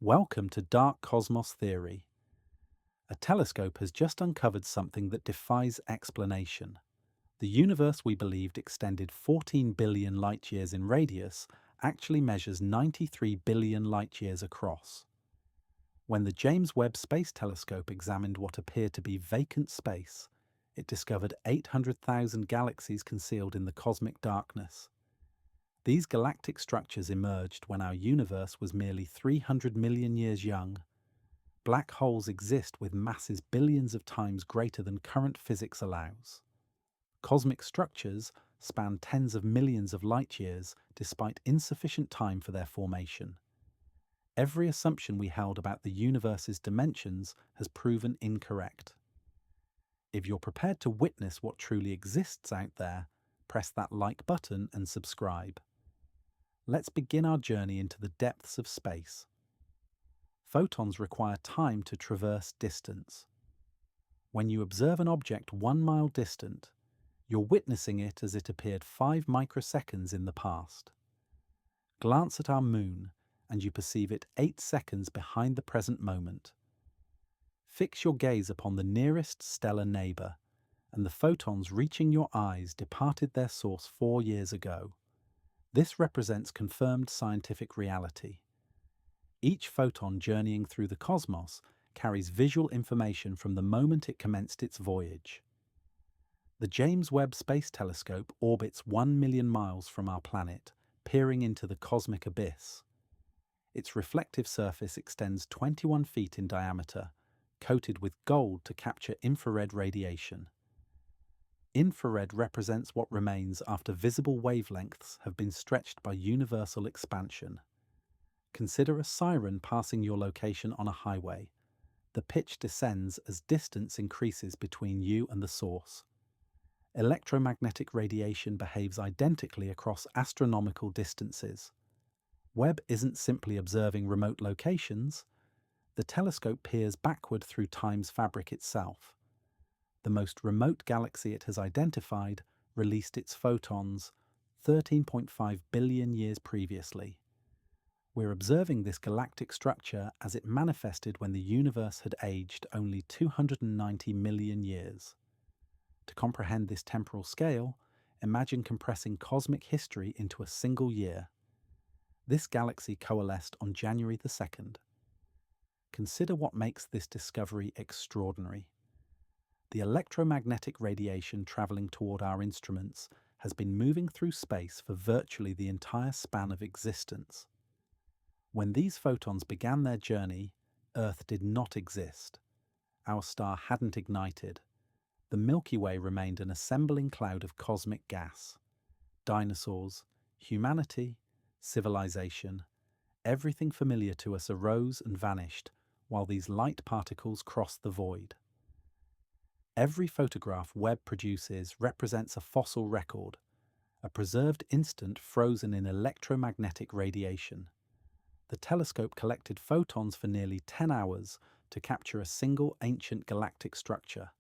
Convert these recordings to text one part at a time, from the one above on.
Welcome to Dark Cosmos Theory. A telescope has just uncovered something that defies explanation. The universe we believed extended 14 billion light-years in radius actually measures 93 billion light-years across. When the James Webb Space Telescope examined what appeared to be vacant space, it discovered 800,000 galaxies concealed in the cosmic darkness. These galactic structures emerged when our universe was merely 300 million years young. Black holes exist with masses billions of times greater than current physics allows. Cosmic structures span tens of millions of light-years despite insufficient time for their formation. Every assumption we held about the universe's dimensions has proven incorrect. If you're prepared to witness what truly exists out there, press that like button and subscribe. Let's begin our journey into the depths of space. Photons require time to traverse distance. When you observe an object 1 mile distant, you're witnessing it as it appeared 5 microseconds in the past. Glance at our moon, and you perceive it 8 seconds behind the present moment. Fix your gaze upon the nearest stellar neighbour, and the photons reaching your eyes departed their source 4 years ago. This represents confirmed scientific reality. Each photon journeying through the cosmos carries visual information from the moment it commenced its voyage. The James Webb Space Telescope orbits 1 million miles from our planet, peering into the cosmic abyss. Its reflective surface extends 21 feet in diameter, coated with gold to capture infrared radiation. Infrared represents what remains after visible wavelengths have been stretched by universal expansion. Consider a siren passing your location on a highway. The pitch descends as distance increases between you and the source. Electromagnetic radiation behaves identically across astronomical distances. Webb isn't simply observing remote locations. The telescope peers backward through time's fabric itself. The most remote galaxy it has identified released its photons 13.5 billion years previously. We're observing this galactic structure as it manifested when the universe had aged only 290 million years. To comprehend this temporal scale, imagine compressing cosmic history into a single year. This galaxy coalesced on January the 2nd. Consider what makes this discovery extraordinary. The electromagnetic radiation travelling toward our instruments has been moving through space for virtually the entire span of existence. When these photons began their journey, Earth did not exist. Our star hadn't ignited. The Milky Way remained an assembling cloud of cosmic gas. Dinosaurs, humanity, civilization, everything familiar to us arose and vanished while these light particles crossed the void. Every photograph Webb produces represents a fossil record, a preserved instant frozen in electromagnetic radiation. The telescope collected photons for nearly 10 hours to capture a single ancient galactic structure.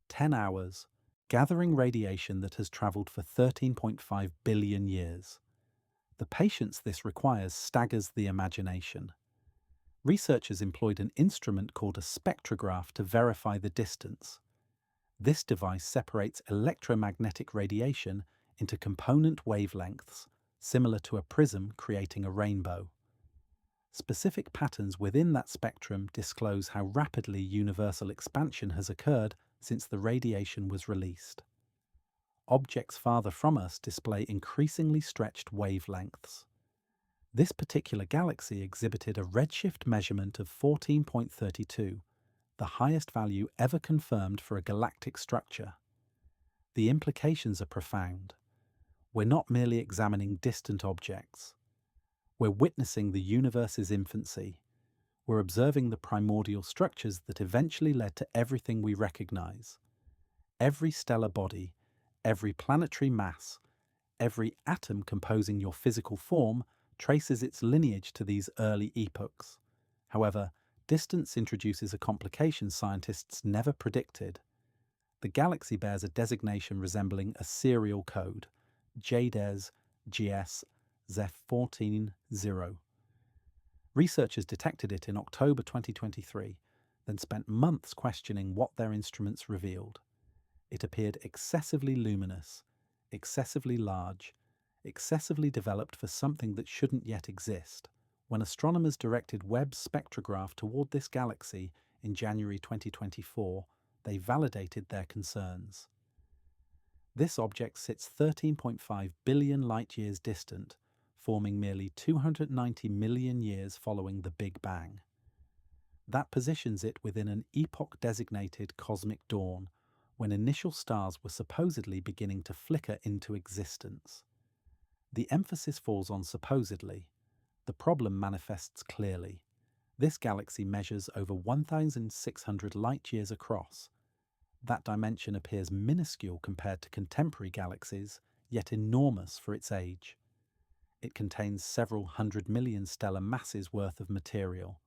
10 hours, gathering radiation that has travelled for 13.5 billion years. The patience this requires staggers the imagination. Researchers employed an instrument called a spectrograph to verify the distance. This device separates electromagnetic radiation into component wavelengths, similar to a prism creating a rainbow. Specific patterns within that spectrum disclose how rapidly universal expansion has occurred since the radiation was released. Objects farther from us display increasingly stretched wavelengths. This particular galaxy exhibited a redshift measurement of 14.32, the highest value ever confirmed for a galactic structure. The implications are profound. We're not merely examining distant objects. We're witnessing the universe's infancy. We're observing the primordial structures that eventually led to everything we recognize. Every stellar body, every planetary mass, every atom composing your physical form traces its lineage to these early epochs. However, distance introduces a complication scientists never predicted. The galaxy bears a designation resembling a serial code, JWST 14-0. Researchers detected it in October 2023, then spent months questioning what their instruments revealed. It appeared excessively luminous, excessively large, excessively developed for something that shouldn't yet exist. When astronomers directed Webb's spectrograph toward this galaxy in January 2024, they validated their concerns. This object sits 13.5 billion light-years distant, forming merely 290 million years following the Big Bang. That positions it within an epoch-designated cosmic dawn, when initial stars were supposedly beginning to flicker into existence. The emphasis falls on supposedly. The problem manifests clearly. This galaxy measures over 1,600 light-years across. That dimension appears minuscule compared to contemporary galaxies, yet enormous for its age. It contains several 100 million stellar masses worth of material,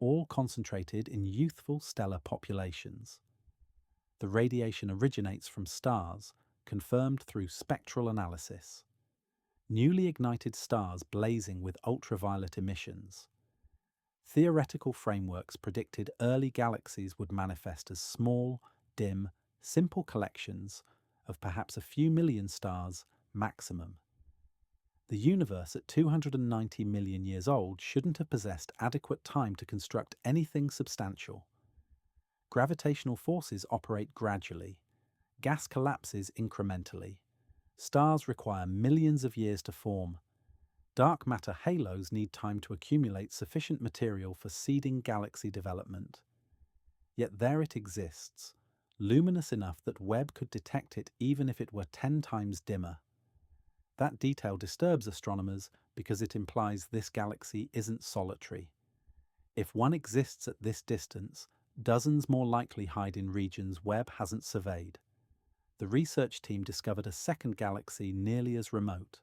all concentrated in youthful stellar populations. The radiation originates from stars, confirmed through spectral analysis. Newly ignited stars blazing with ultraviolet emissions. Theoretical frameworks predicted early galaxies would manifest as small, dim, simple collections of perhaps a few million stars maximum. The universe at 290 million years old shouldn't have possessed adequate time to construct anything substantial. Gravitational forces operate gradually. Gas collapses incrementally. Stars require millions of years to form. Dark matter halos need time to accumulate sufficient material for seeding galaxy development. Yet there it exists, luminous enough that Webb could detect it even if it were 10 times dimmer. That detail disturbs astronomers because it implies this galaxy isn't solitary. If one exists at this distance, dozens more likely hide in regions Webb hasn't surveyed. The research team discovered a second galaxy nearly as remote.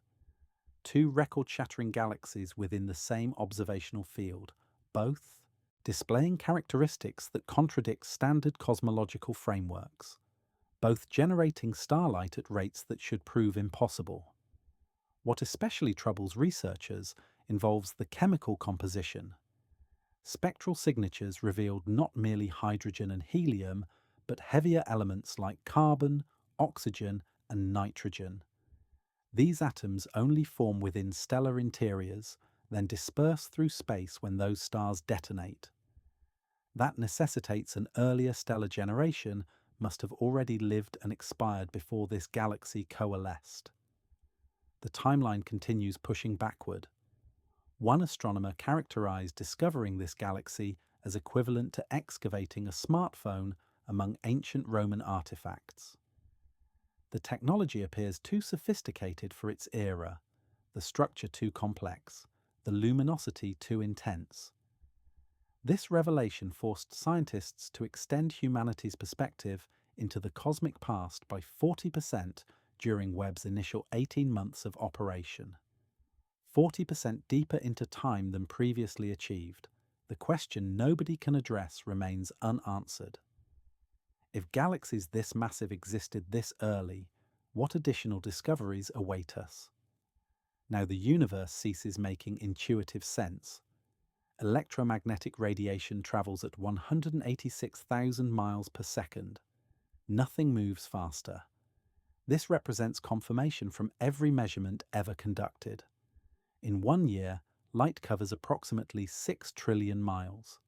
Two record-shattering galaxies within the same observational field, both displaying characteristics that contradict standard cosmological frameworks, both generating starlight at rates that should prove impossible. What especially troubles researchers involves the chemical composition. Spectral signatures revealed not merely hydrogen and helium, but heavier elements like carbon, oxygen, and nitrogen. These atoms only form within stellar interiors, then disperse through space when those stars detonate. That necessitates an earlier stellar generation must have already lived and expired before this galaxy coalesced. The timeline continues pushing backward. One astronomer characterized discovering this galaxy as equivalent to excavating a smartphone among ancient Roman artifacts. The technology appears too sophisticated for its era, the structure too complex, the luminosity too intense. This revelation forced scientists to extend humanity's perspective into the cosmic past by 40% during Webb's initial 18 months of operation. 40% deeper into time than previously achieved, the question nobody can address remains unanswered. If galaxies this massive existed this early, what additional discoveries await us? Now the universe ceases making intuitive sense. Electromagnetic radiation travels at 186,000 miles per second. Nothing moves faster. This represents confirmation from every measurement ever conducted. In 1 year, light covers approximately 6 trillion miles.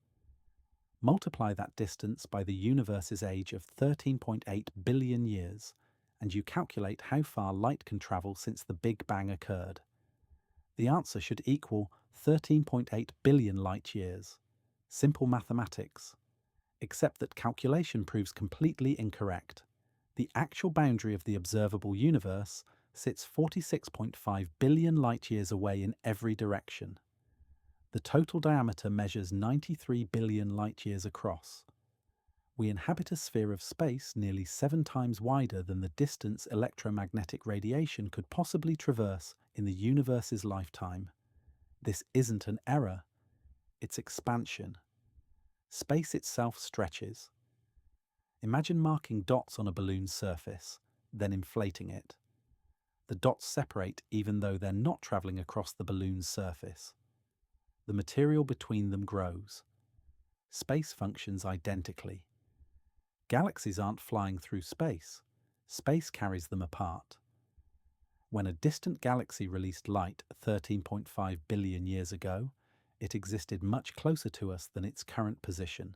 Multiply that distance by the universe's age of 13.8 billion years, and you calculate how far light can travel since the Big Bang occurred. The answer should equal 13.8 billion light-years. Simple mathematics. Except that calculation proves completely incorrect. The actual boundary of the observable universe sits 46.5 billion light-years away in every direction. The total diameter measures 93 billion light-years across. We inhabit a sphere of space nearly 7 times wider than the distance electromagnetic radiation could possibly traverse in the universe's lifetime. This isn't an error, it's expansion. Space itself stretches. Imagine marking dots on a balloon's surface, then inflating it. The dots separate even though they're not travelling across the balloon's surface. The material between them grows. Space functions identically. Galaxies aren't flying through space. Space carries them apart. When a distant galaxy released light 13.5 billion years ago, it existed much closer to us than its current position.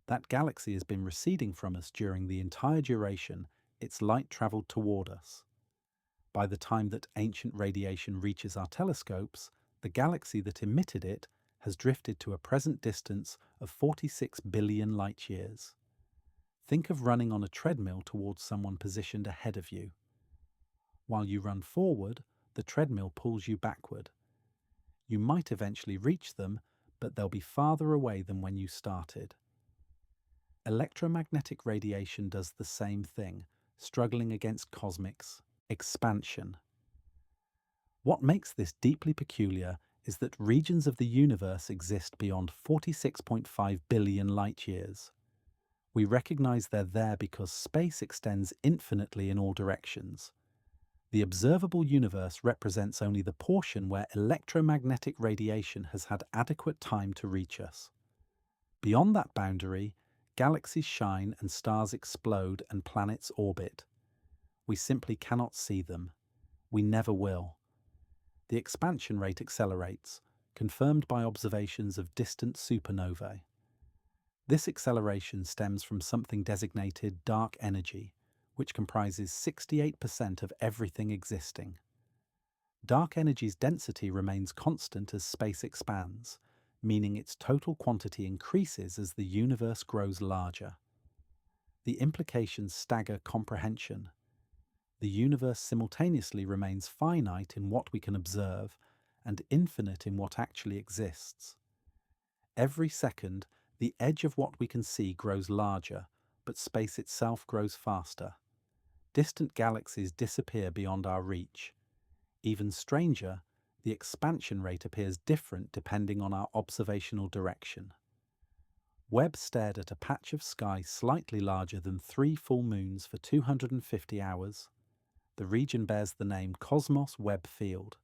That galaxy has been receding from us during the entire duration its light travelled toward us. By the time that ancient radiation reaches our telescopes, the galaxy that emitted it has drifted to a present distance of 46 billion light-years. Think of running on a treadmill towards someone positioned ahead of you. While you run forward, the treadmill pulls you backward. You might eventually reach them, but they'll be farther away than when you started. Electromagnetic radiation does the same thing, struggling against cosmic's expansion. What makes this deeply peculiar is that regions of the universe exist beyond 46.5 billion light-years. We recognize they're there because space extends infinitely in all directions. The observable universe represents only the portion where electromagnetic radiation has had adequate time to reach us. Beyond that boundary, galaxies shine and stars explode and planets orbit. We simply cannot see them. We never will. The expansion rate accelerates, confirmed by observations of distant supernovae. This acceleration stems from something designated dark energy, which comprises 68% of everything existing. Dark energy's density remains constant as space expands, meaning its total quantity increases as the universe grows larger. The implications stagger comprehension. The universe simultaneously remains finite in what we can observe and infinite in what actually exists. Every second, the edge of what we can see grows larger, but space itself grows faster. Distant galaxies disappear beyond our reach. Even stranger, the expansion rate appears different depending on our observational direction. Webb stared at a patch of sky slightly larger than 3 full moons for 250 hours. The region bears the name Cosmos Webb Field.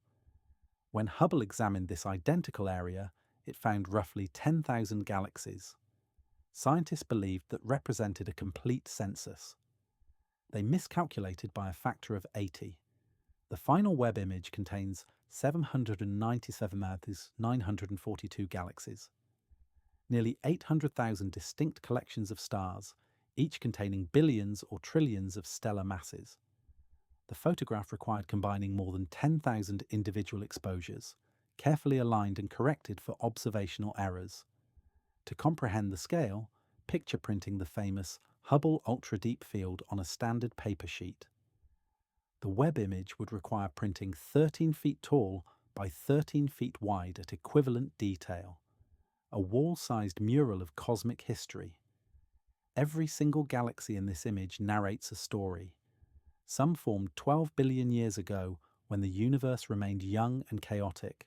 When Hubble examined this identical area, it found roughly 10,000 galaxies. Scientists believed that represented a complete census. They miscalculated by a factor of 80. The final Webb image contains 797,942 galaxies. Nearly 800,000 distinct collections of stars, each containing billions or trillions of stellar masses. The photograph required combining more than 10,000 individual exposures, carefully aligned and corrected for observational errors. To comprehend the scale, picture printing the famous Hubble ultra-deep field on a standard paper sheet. The Webb image would require printing 13 feet tall by 13 feet wide at equivalent detail. A wall-sized mural of cosmic history. Every single galaxy in this image narrates a story. Some formed 12 billion years ago when the universe remained young and chaotic.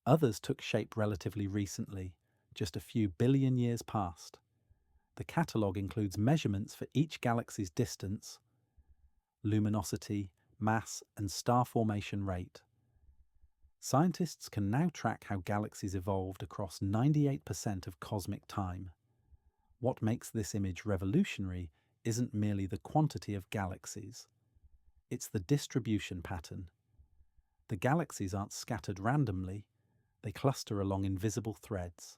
Others took shape relatively recently, just a few billion years past. The catalogue includes measurements for each galaxy's distance, luminosity, mass, and star formation rate. Scientists can now track how galaxies evolved across 98% of cosmic time. What makes this image revolutionary isn't merely the quantity of galaxies. It's the distribution pattern. The galaxies aren't scattered randomly. They cluster along invisible threads.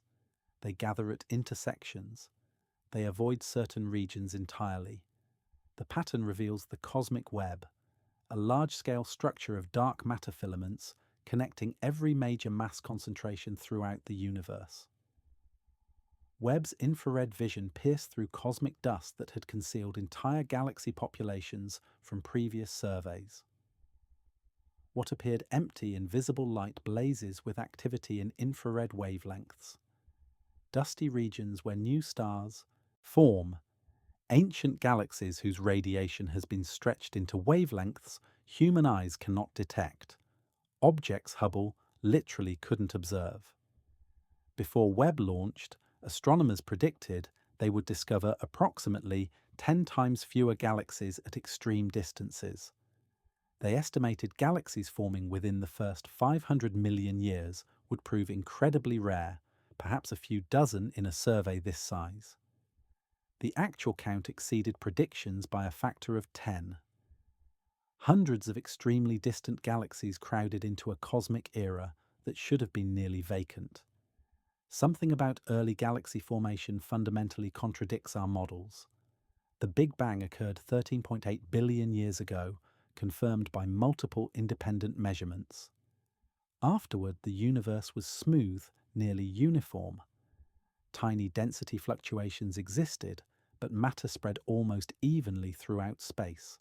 They gather at intersections. They avoid certain regions entirely. The pattern reveals the cosmic web, a large-scale structure of dark matter filaments connecting every major mass concentration throughout the universe. Webb's infrared vision pierced through cosmic dust that had concealed entire galaxy populations from previous surveys. What appeared empty in visible light blazes with activity in infrared wavelengths. Dusty regions where new stars form, ancient galaxies whose radiation has been stretched into wavelengths human eyes cannot detect, objects Hubble literally couldn't observe. Before Webb launched, astronomers predicted they would discover approximately 10 times fewer galaxies at extreme distances. They estimated galaxies forming within the first 500 million years would prove incredibly rare, perhaps a few dozen in a survey this size. The actual count exceeded predictions by a factor of 10. Hundreds of extremely distant galaxies crowded into a cosmic era that should have been nearly vacant. Something about early galaxy formation fundamentally contradicts our models. The Big Bang occurred 13.8 billion years ago, confirmed by multiple independent measurements. Afterward, the universe was smooth, nearly uniform. Tiny density fluctuations existed, but matter spread almost evenly throughout space.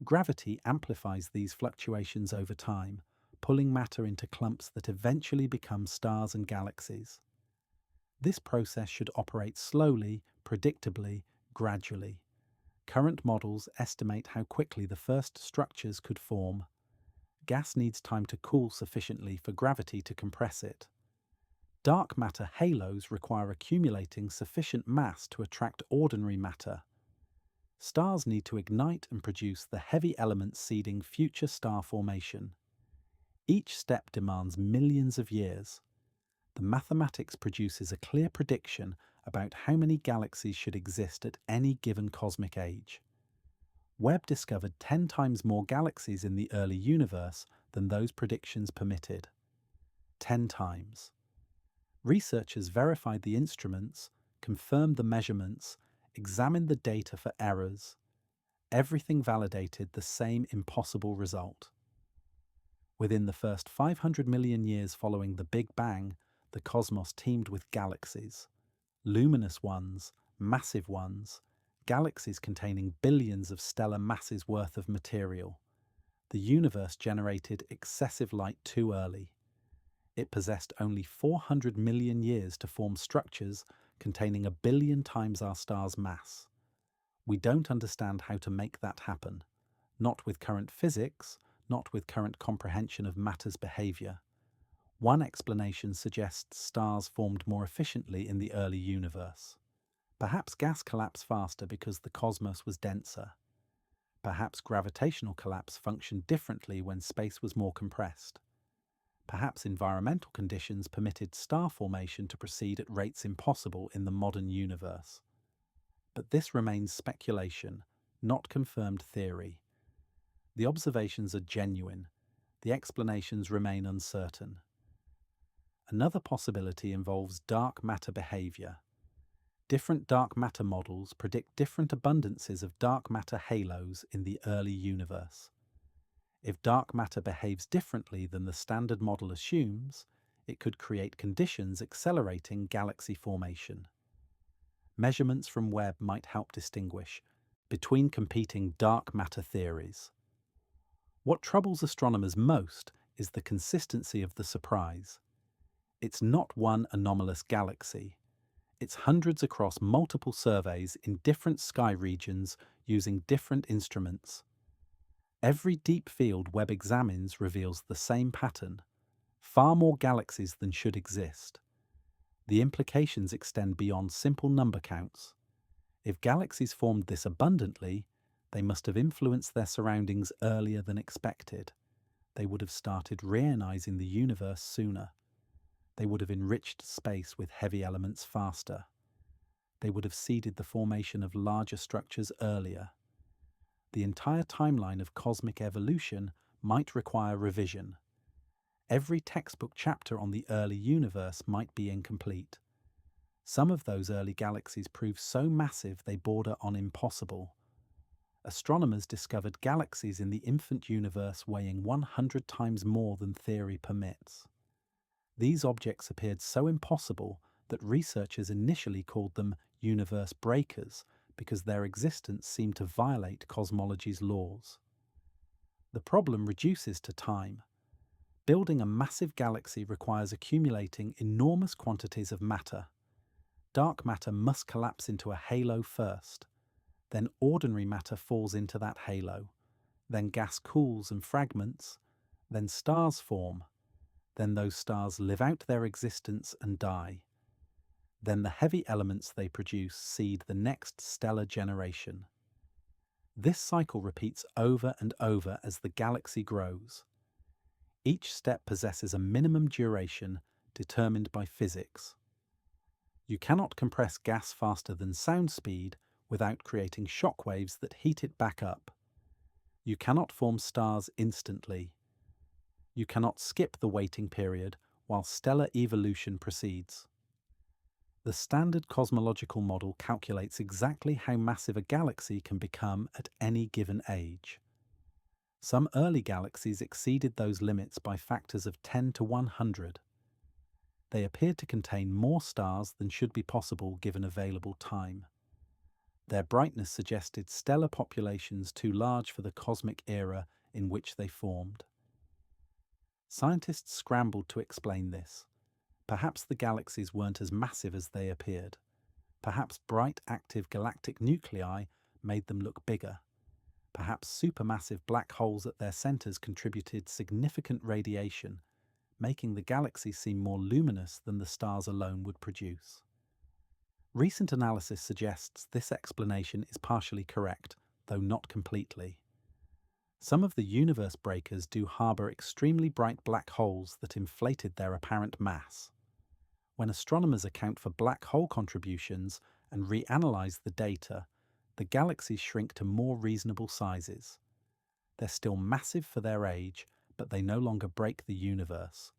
Gravity amplifies these fluctuations over time, pulling matter into clumps that eventually become stars and galaxies. This process should operate slowly, predictably, gradually. Current models estimate how quickly the first structures could form. Gas needs time to cool sufficiently for gravity to compress it. Dark matter halos require accumulating sufficient mass to attract ordinary matter. Stars need to ignite and produce the heavy elements seeding future star formation. Each step demands millions of years. The mathematics produces a clear prediction about how many galaxies should exist at any given cosmic age. Webb discovered 10 times more galaxies in the early universe than those predictions permitted. 10 times. Researchers verified the instruments, confirmed the measurements, examined the data for errors. Everything validated the same impossible result. Within the first 500 million years following the Big Bang, the cosmos teemed with galaxies. Luminous ones, massive ones, galaxies containing billions of stellar masses worth of material. The universe generated excessive light too early. It possessed only 400 million years to form structures containing 1 billion times our star's mass. We don't understand how to make that happen. Not with current physics, not with current comprehension of matter's behavior. One explanation suggests stars formed more efficiently in the early universe. Perhaps gas collapsed faster because the cosmos was denser. Perhaps gravitational collapse functioned differently when space was more compressed. Perhaps environmental conditions permitted star formation to proceed at rates impossible in the modern universe. But this remains speculation, not confirmed theory. The observations are genuine. The explanations remain uncertain. Another possibility involves dark matter behavior. Different dark matter models predict different abundances of dark matter halos in the early universe. If dark matter behaves differently than the standard model assumes, it could create conditions accelerating galaxy formation. Measurements from Webb might help distinguish between competing dark matter theories. What troubles astronomers most is the consistency of the surprise. It's not one anomalous galaxy. It's hundreds across multiple surveys in different sky regions using different instruments. Every deep field Webb examines reveals the same pattern: far more galaxies than should exist. The implications extend beyond simple number counts. If galaxies formed this abundantly, they must have influenced their surroundings earlier than expected. They would have started reionizing the universe sooner. They would have enriched space with heavy elements faster. They would have seeded the formation of larger structures earlier. The entire timeline of cosmic evolution might require revision. Every textbook chapter on the early universe might be incomplete. Some of those early galaxies prove so massive they border on impossible. Astronomers discovered galaxies in the infant universe weighing 100 times more than theory permits. These objects appeared so impossible that researchers initially called them universe breakers because their existence seemed to violate cosmology's laws. The problem reduces to time. Building a massive galaxy requires accumulating enormous quantities of matter. Dark matter must collapse into a halo first. Then ordinary matter falls into that halo. Then gas cools and fragments. Then stars form. Then those stars live out their existence and die. Then the heavy elements they produce seed the next stellar generation. This cycle repeats over and over as the galaxy grows. Each step possesses a minimum duration determined by physics. You cannot compress gas faster than sound speed without creating shock waves that heat it back up. You cannot form stars instantly. You cannot skip the waiting period while stellar evolution proceeds. The standard cosmological model calculates exactly how massive a galaxy can become at any given age. Some early galaxies exceeded those limits by factors of 10 to 100. They appeared to contain more stars than should be possible given available time. Their brightness suggested stellar populations too large for the cosmic era in which they formed. Scientists scrambled to explain this. Perhaps the galaxies weren't as massive as they appeared. Perhaps bright active galactic nuclei made them look bigger. Perhaps supermassive black holes at their centers contributed significant radiation, making the galaxy seem more luminous than the stars alone would produce. Recent analysis suggests this explanation is partially correct, though not completely. Some of the universe breakers do harbor extremely bright black holes that inflated their apparent mass. When astronomers account for black hole contributions and reanalyze the data, the galaxies shrink to more reasonable sizes. They're still massive for their age, but they no longer break the universe.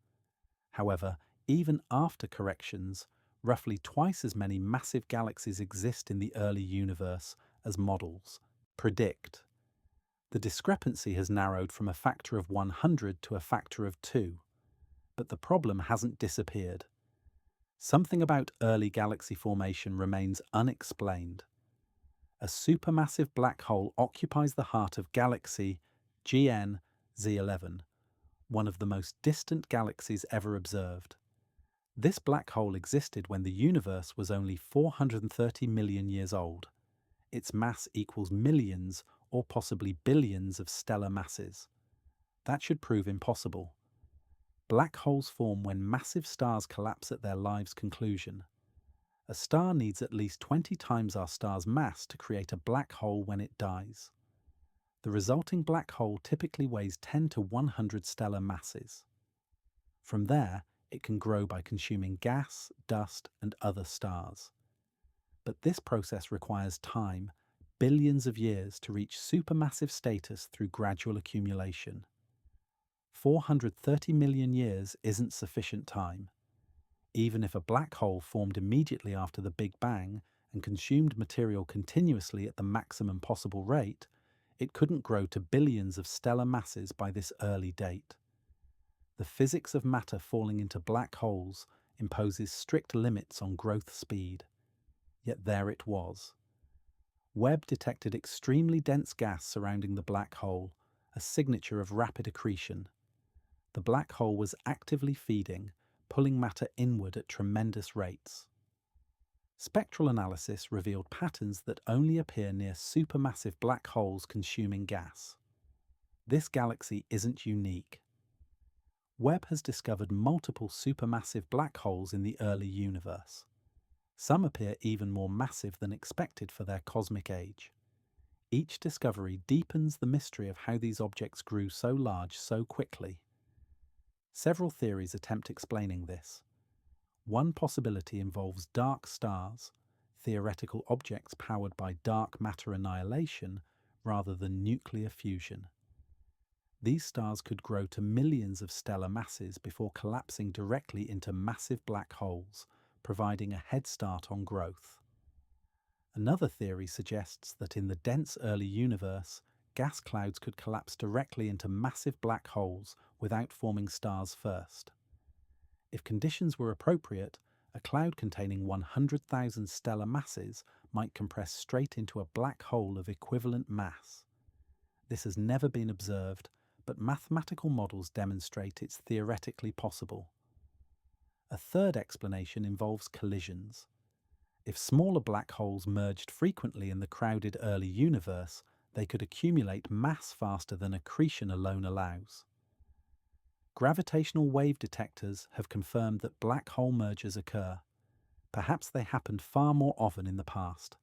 However, even after corrections, roughly twice as many massive galaxies exist in the early universe as models predict. The discrepancy has narrowed from a factor of 100 to a factor of 2, but the problem hasn't disappeared. Something about early galaxy formation remains unexplained. A supermassive black hole occupies the heart of galaxy GN Z11, one of the most distant galaxies ever observed. This black hole existed when the universe was only 430 million years old. Its mass equals millions or possibly billions of stellar masses. That should prove impossible. Black holes form when massive stars collapse at their life's conclusion. A star needs at least 20 times our star's mass to create a black hole when it dies. The resulting black hole typically weighs 10 to 100 stellar masses. From there, it can grow by consuming gas, dust, and other stars. But this process requires time, billions of years, to reach supermassive status through gradual accumulation. 430 million years isn't sufficient time. Even if a black hole formed immediately after the Big Bang and consumed material continuously at the maximum possible rate, it couldn't grow to billions of stellar masses by this early date. The physics of matter falling into black holes imposes strict limits on growth speed. Yet there it was. Webb detected extremely dense gas surrounding the black hole, a signature of rapid accretion. The black hole was actively feeding, pulling matter inward at tremendous rates. Spectral analysis revealed patterns that only appear near supermassive black holes consuming gas. This galaxy isn't unique. Webb has discovered multiple supermassive black holes in the early universe. Some appear even more massive than expected for their cosmic age. Each discovery deepens the mystery of how these objects grew so large so quickly. Several theories attempt explaining this. One possibility involves dark stars, theoretical objects powered by dark matter annihilation rather than nuclear fusion. These stars could grow to millions of stellar masses before collapsing directly into massive black holes, providing a head start on growth. Another theory suggests that in the dense early universe, gas clouds could collapse directly into massive black holes without forming stars first. If conditions were appropriate, a cloud containing 100,000 stellar masses might compress straight into a black hole of equivalent mass. This has never been observed, but mathematical models demonstrate it's theoretically possible. A third explanation involves collisions. If smaller black holes merged frequently in the crowded early universe, they could accumulate mass faster than accretion alone allows. Gravitational wave detectors have confirmed that black hole mergers occur. Perhaps they happened far more often in the past.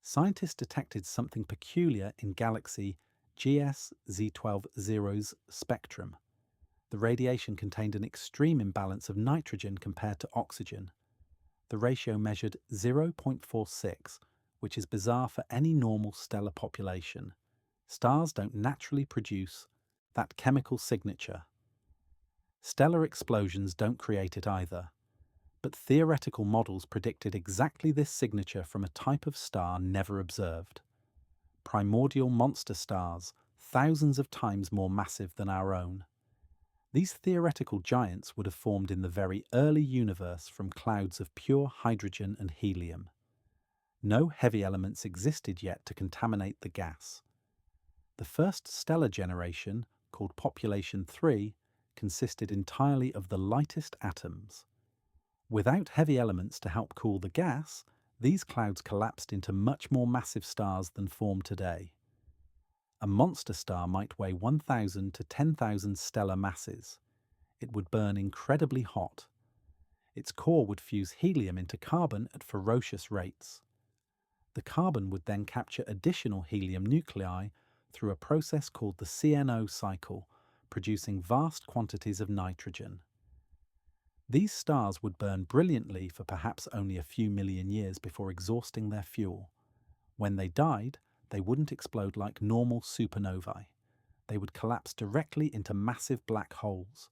Scientists detected something peculiar in galaxy GS Z12's spectrum. The radiation contained an extreme imbalance of nitrogen compared to oxygen. The ratio measured 0.46, which is bizarre for any normal stellar population. Stars don't naturally produce that chemical signature. Stellar explosions don't create it either. But theoretical models predicted exactly this signature from a type of star never observed. Primordial monster stars, thousands of times more massive than our own. These theoretical giants would have formed in the very early universe from clouds of pure hydrogen and helium. No heavy elements existed yet to contaminate the gas. The first stellar generation, called Population 3, consisted entirely of the lightest atoms. Without heavy elements to help cool the gas, these clouds collapsed into much more massive stars than form today. A monster star might weigh 1,000 to 10,000 stellar masses. It would burn incredibly hot. Its core would fuse helium into carbon at ferocious rates. The carbon would then capture additional helium nuclei through a process called the CNO cycle, producing vast quantities of nitrogen. These stars would burn brilliantly for perhaps only a few million years before exhausting their fuel. When they died, they wouldn't explode like normal supernovae. They would collapse directly into massive black holes.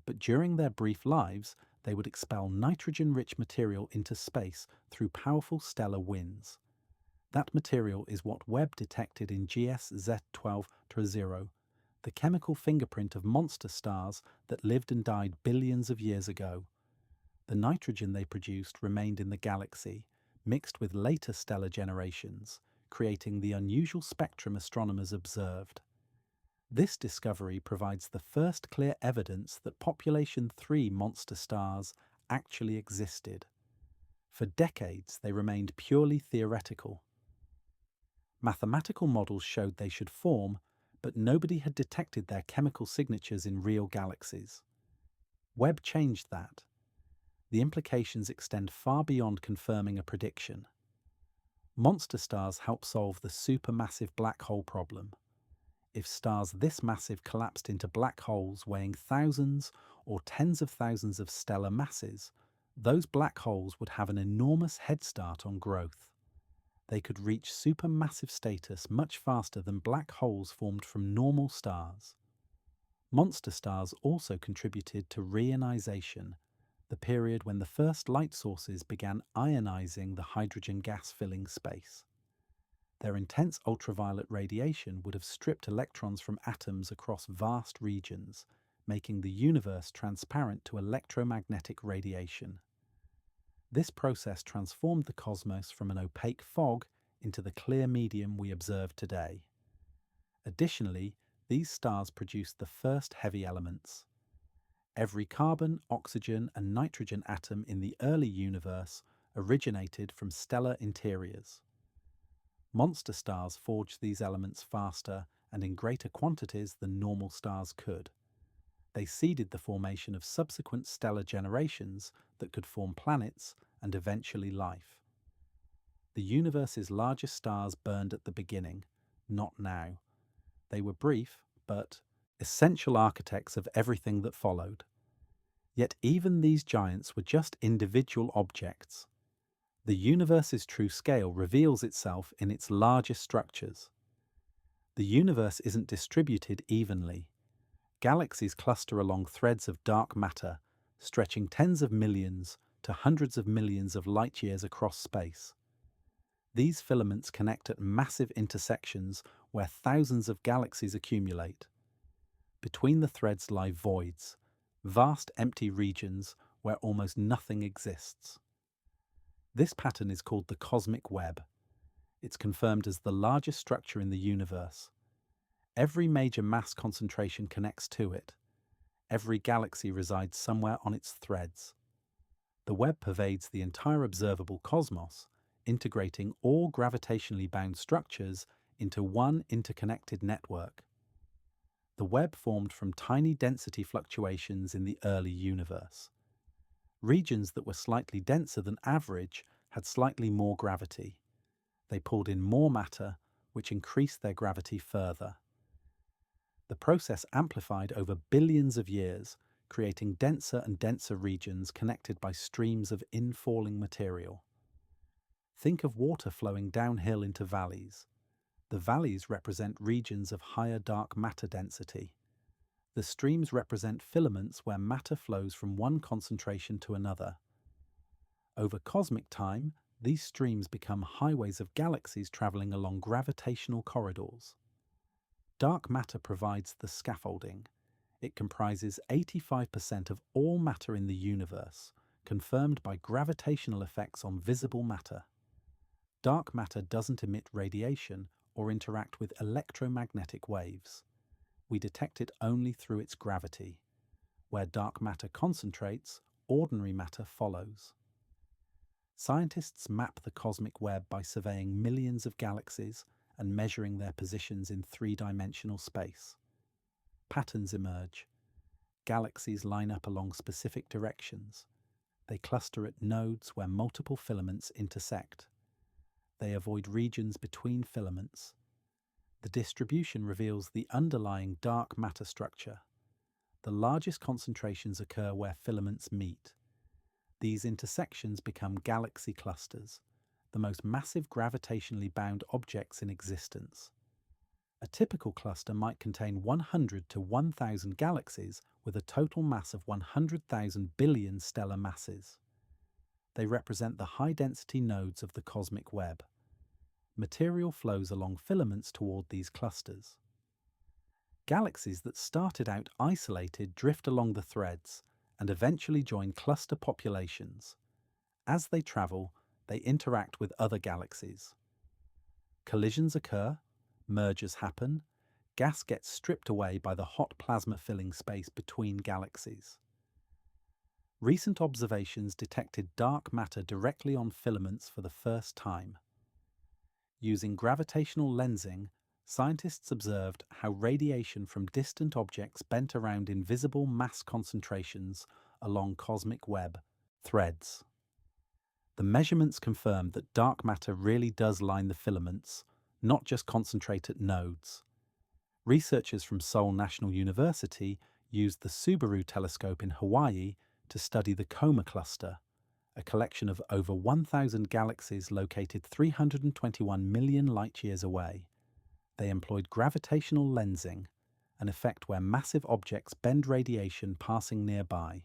But during their brief lives, they would expel nitrogen-rich material into space through powerful stellar winds. That material is what Webb detected in JWST, the chemical fingerprint of monster stars that lived and died billions of years ago. The nitrogen they produced remained in the galaxy, mixed with later stellar generations, creating the unusual spectrum astronomers observed. This discovery provides the first clear evidence that Population 3 monster stars actually existed. For decades, they remained purely theoretical. Mathematical models showed they should form, but nobody had detected their chemical signatures in real galaxies. Webb changed that. The implications extend far beyond confirming a prediction. Monster stars help solve the supermassive black hole problem. If stars this massive collapsed into black holes weighing thousands or tens of thousands of stellar masses, those black holes would have an enormous head start on growth. They could reach supermassive status much faster than black holes formed from normal stars. Monster stars also contributed to reionization, the period when the first light sources began ionizing the hydrogen gas filling space. Their intense ultraviolet radiation would have stripped electrons from atoms across vast regions, making the universe transparent to electromagnetic radiation. This process transformed the cosmos from an opaque fog into the clear medium we observe today. Additionally, these stars produced the first heavy elements. Every carbon, oxygen, and nitrogen atom in the early universe originated from stellar interiors. Monster stars forged these elements faster and in greater quantities than normal stars could. They seeded the formation of subsequent stellar generations that could form planets and eventually life. The universe's largest stars burned at the beginning, not now. They were brief, but essential architects of everything that followed. Yet even these giants were just individual objects. The universe's true scale reveals itself in its largest structures. The universe isn't distributed evenly. Galaxies cluster along threads of dark matter, stretching tens of millions to hundreds of millions of light years across space. These filaments connect at massive intersections where thousands of galaxies accumulate. Between the threads lie voids, vast empty regions where almost nothing exists. This pattern is called the cosmic web. It's confirmed as the largest structure in the universe. Every major mass concentration connects to it. Every galaxy resides somewhere on its threads. The web pervades the entire observable cosmos, integrating all gravitationally bound structures into one interconnected network. The web formed from tiny density fluctuations in the early universe. Regions that were slightly denser than average had slightly more gravity. They pulled in more matter, which increased their gravity further. The process amplified over billions of years, creating denser and denser regions connected by streams of infalling material. Think of water flowing downhill into valleys. The valleys represent regions of higher dark matter density. The streams represent filaments where matter flows from one concentration to another. Over cosmic time, these streams become highways of galaxies traveling along gravitational corridors. Dark matter provides the scaffolding. It comprises 85% of all matter in the universe, confirmed by gravitational effects on visible matter. Dark matter doesn't emit radiation or interact with electromagnetic waves. We detect it only through its gravity. Where dark matter concentrates, ordinary matter follows. Scientists map the cosmic web by surveying millions of galaxies and measuring their positions in three-dimensional space. Patterns emerge. Galaxies line up along specific directions. They cluster at nodes where multiple filaments intersect. They avoid regions between filaments. The distribution reveals the underlying dark matter structure. The largest concentrations occur where filaments meet. These intersections become galaxy clusters, the most massive gravitationally bound objects in existence. A typical cluster might contain 100 to 1,000 galaxies with a total mass of 100,000 billion stellar masses. They represent the high-density nodes of the cosmic web. Material flows along filaments toward these clusters. Galaxies that started out isolated drift along the threads and eventually join cluster populations. As they travel, they interact with other galaxies. Collisions occur, mergers happen, gas gets stripped away by the hot plasma filling space between galaxies. Recent observations detected dark matter directly on filaments for the first time. Using gravitational lensing, scientists observed how radiation from distant objects bent around invisible mass concentrations along cosmic web threads. The measurements confirmed that dark matter really does line the filaments, not just concentrate at nodes. Researchers from Seoul National University used the Subaru telescope in Hawaii to study the Coma cluster, a collection of over 1,000 galaxies located 321 million light-years away. They employed gravitational lensing, an effect where massive objects bend radiation passing nearby.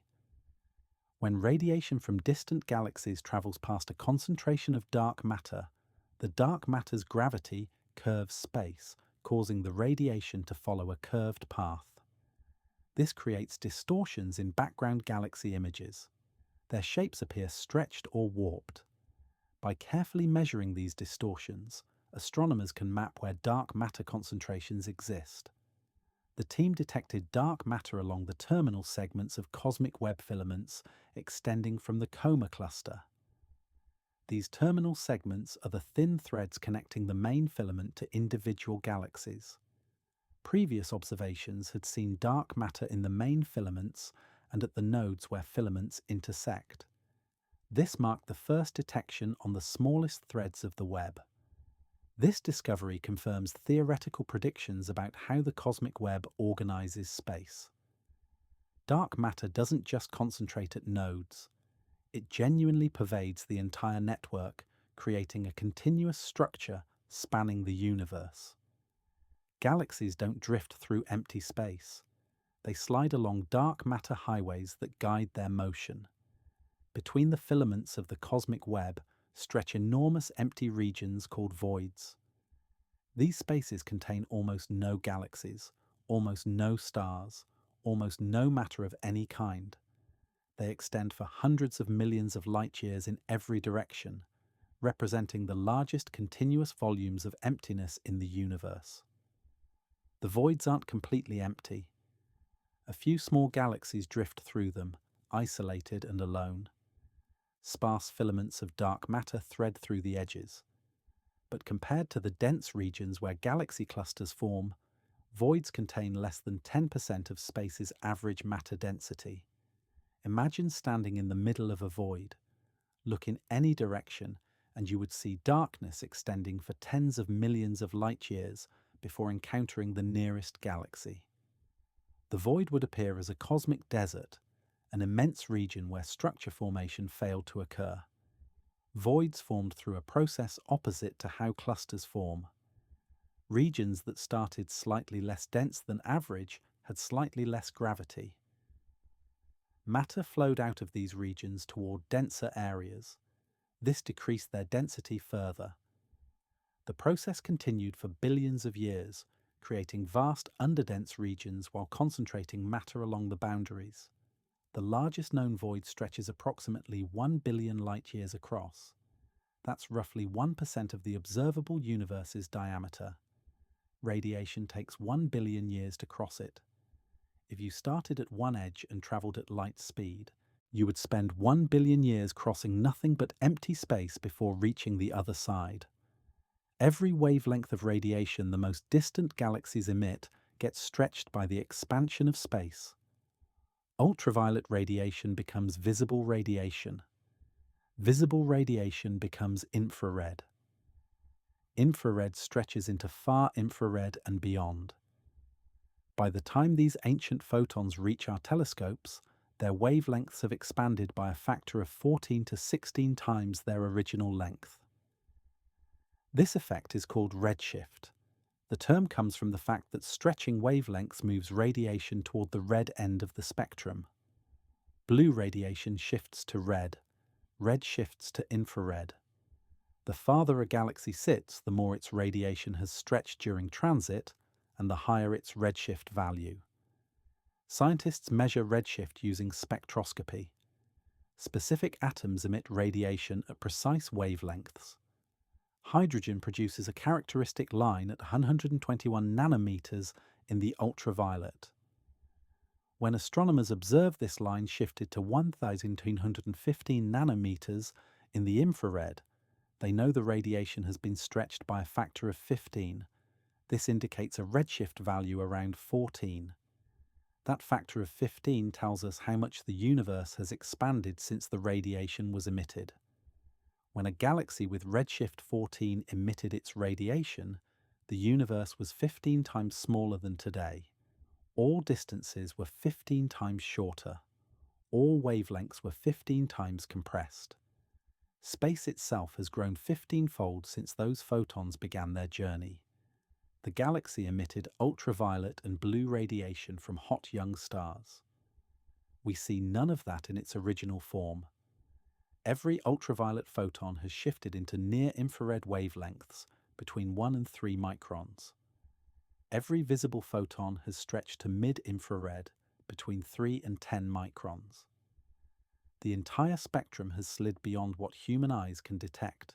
When radiation from distant galaxies travels past a concentration of dark matter, the dark matter's gravity curves space, causing the radiation to follow a curved path. This creates distortions in background galaxy images. Their shapes appear stretched or warped. By carefully measuring these distortions, astronomers can map where dark matter concentrations exist. The team detected dark matter along the terminal segments of cosmic web filaments extending from the Coma cluster. These terminal segments are the thin threads connecting the main filament to individual galaxies. Previous observations had seen dark matter in the main filaments and at the nodes where filaments intersect. This marked the first detection on the smallest threads of the web. This discovery confirms theoretical predictions about how the cosmic web organizes space. Dark matter doesn't just concentrate at nodes. It genuinely pervades the entire network, creating a continuous structure spanning the universe. Galaxies don't drift through empty space. They slide along dark matter highways that guide their motion. Between the filaments of the cosmic web stretch enormous empty regions called voids. These spaces contain almost no galaxies, almost no stars, almost no matter of any kind. They extend for hundreds of millions of light-years in every direction, representing the largest continuous volumes of emptiness in the universe. The voids aren't completely empty. A few small galaxies drift through them, isolated and alone. Sparse filaments of dark matter thread through the edges. But compared to the dense regions where galaxy clusters form, voids contain less than 10% of space's average matter density. Imagine standing in the middle of a void. Look in any direction and you would see darkness extending for tens of millions of light-years before encountering the nearest galaxy. The void would appear as a cosmic desert, an immense region where structure formation failed to occur. Voids formed through a process opposite to how clusters form. Regions that started slightly less dense than average had slightly less gravity. Matter flowed out of these regions toward denser areas. This decreased their density further. The process continued for billions of years, creating vast underdense regions while concentrating matter along the boundaries. The largest known void stretches approximately 1 billion light-years across. That's roughly 1% of the observable universe's diameter. Radiation takes 1 billion years to cross it. If you started at one edge and travelled at light speed, you would spend 1 billion years crossing nothing but empty space before reaching the other side. Every wavelength of radiation the most distant galaxies emit gets stretched by the expansion of space. Ultraviolet radiation becomes visible radiation. Visible radiation becomes infrared. Infrared stretches into far infrared and beyond. By the time these ancient photons reach our telescopes, their wavelengths have expanded by a factor of 14 to 16 times their original length. This effect is called redshift. The term comes from the fact that stretching wavelengths moves radiation toward the red end of the spectrum. Blue radiation shifts to red. Red shifts to infrared. The farther a galaxy sits, the more its radiation has stretched during transit, and the higher its redshift value. Scientists measure redshift using spectroscopy. Specific atoms emit radiation at precise wavelengths. Hydrogen produces a characteristic line at 121 nanometers in the ultraviolet. When astronomers observe this line shifted to 1215 nanometers in the infrared, they know the radiation has been stretched by a factor of 15. This indicates a redshift value around 14. That factor of 15 tells us how much the universe has expanded since the radiation was emitted. When a galaxy with redshift 14 emitted its radiation, the universe was 15 times smaller than today. All distances were 15 times shorter. All wavelengths were 15 times compressed. Space itself has grown 15-fold since those photons began their journey. The galaxy emitted ultraviolet and blue radiation from hot young stars. We see none of that in its original form. Every ultraviolet photon has shifted into near-infrared wavelengths between 1 and 3 microns. Every visible photon has stretched to mid-infrared between 3 and 10 microns. The entire spectrum has slid beyond what human eyes can detect.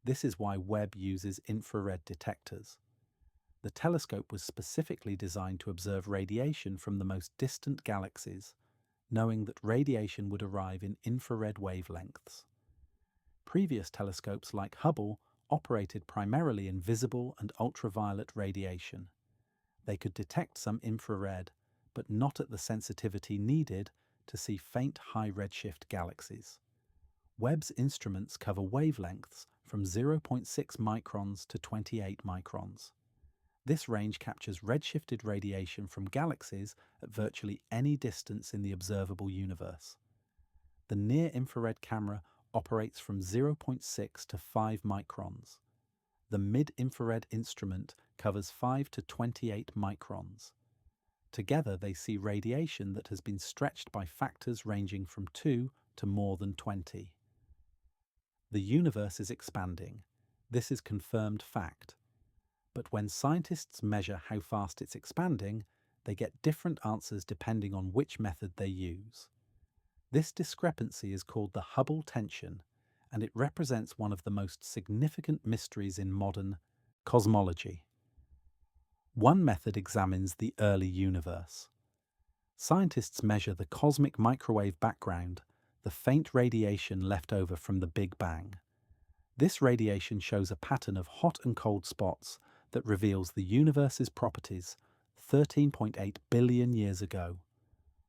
This is why Webb uses infrared detectors. The telescope was specifically designed to observe radiation from the most distant galaxies, knowing that radiation would arrive in infrared wavelengths. Previous telescopes like Hubble operated primarily in visible and ultraviolet radiation. They could detect some infrared, but not at the sensitivity needed to see faint high redshift galaxies. Webb's instruments cover wavelengths from 0.6 microns to 28 microns. This range captures redshifted radiation from galaxies at virtually any distance in the observable universe. The near-infrared camera operates from 0.6 to 5 microns. The mid-infrared instrument covers 5 to 28 microns. Together they see radiation that has been stretched by factors ranging from 2 to more than 20. The universe is expanding. This is confirmed fact. But when scientists measure how fast it's expanding, they get different answers depending on which method they use. This discrepancy is called the Hubble tension, and it represents one of the most significant mysteries in modern cosmology. One method examines the early universe. Scientists measure the cosmic microwave background, the faint radiation left over from the Big Bang. This radiation shows a pattern of hot and cold spots that reveals the universe's properties 13.8 billion years ago.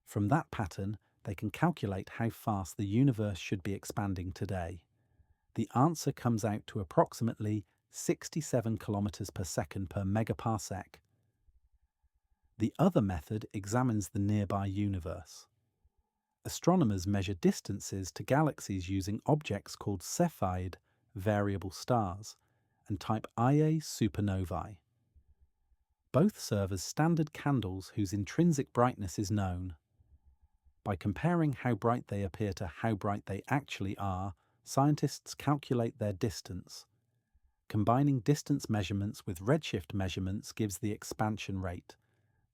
From that pattern, they can calculate how fast the universe should be expanding today. The answer comes out to approximately 67 kilometers per second per megaparsec. The other method examines the nearby universe. Astronomers measure distances to galaxies using objects called Cepheid variable stars and type Ia supernovae. Both serve as standard candles whose intrinsic brightness is known. By comparing how bright they appear to how bright they actually are, scientists calculate their distance. Combining distance measurements with redshift measurements gives the expansion rate.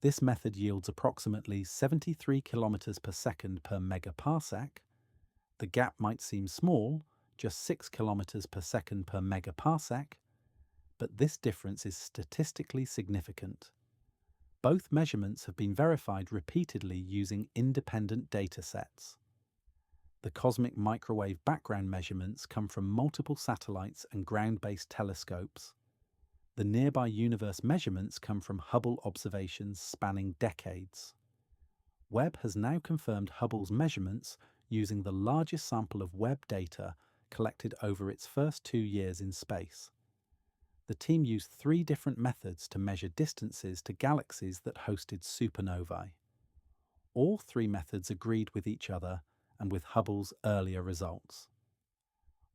This method yields approximately 73 kilometers per second per megaparsec. The gap might seem small, just 6 kilometers per second per megaparsec, but this difference is statistically significant. Both measurements have been verified repeatedly using independent datasets. The cosmic microwave background measurements come from multiple satellites and ground-based telescopes. The nearby universe measurements come from Hubble observations spanning decades. Webb has now confirmed Hubble's measurements using the largest sample of Webb data collected over its first 2 years in space. The team used 3 different methods to measure distances to galaxies that hosted supernovae. All 3 methods agreed with each other and with Hubble's earlier results.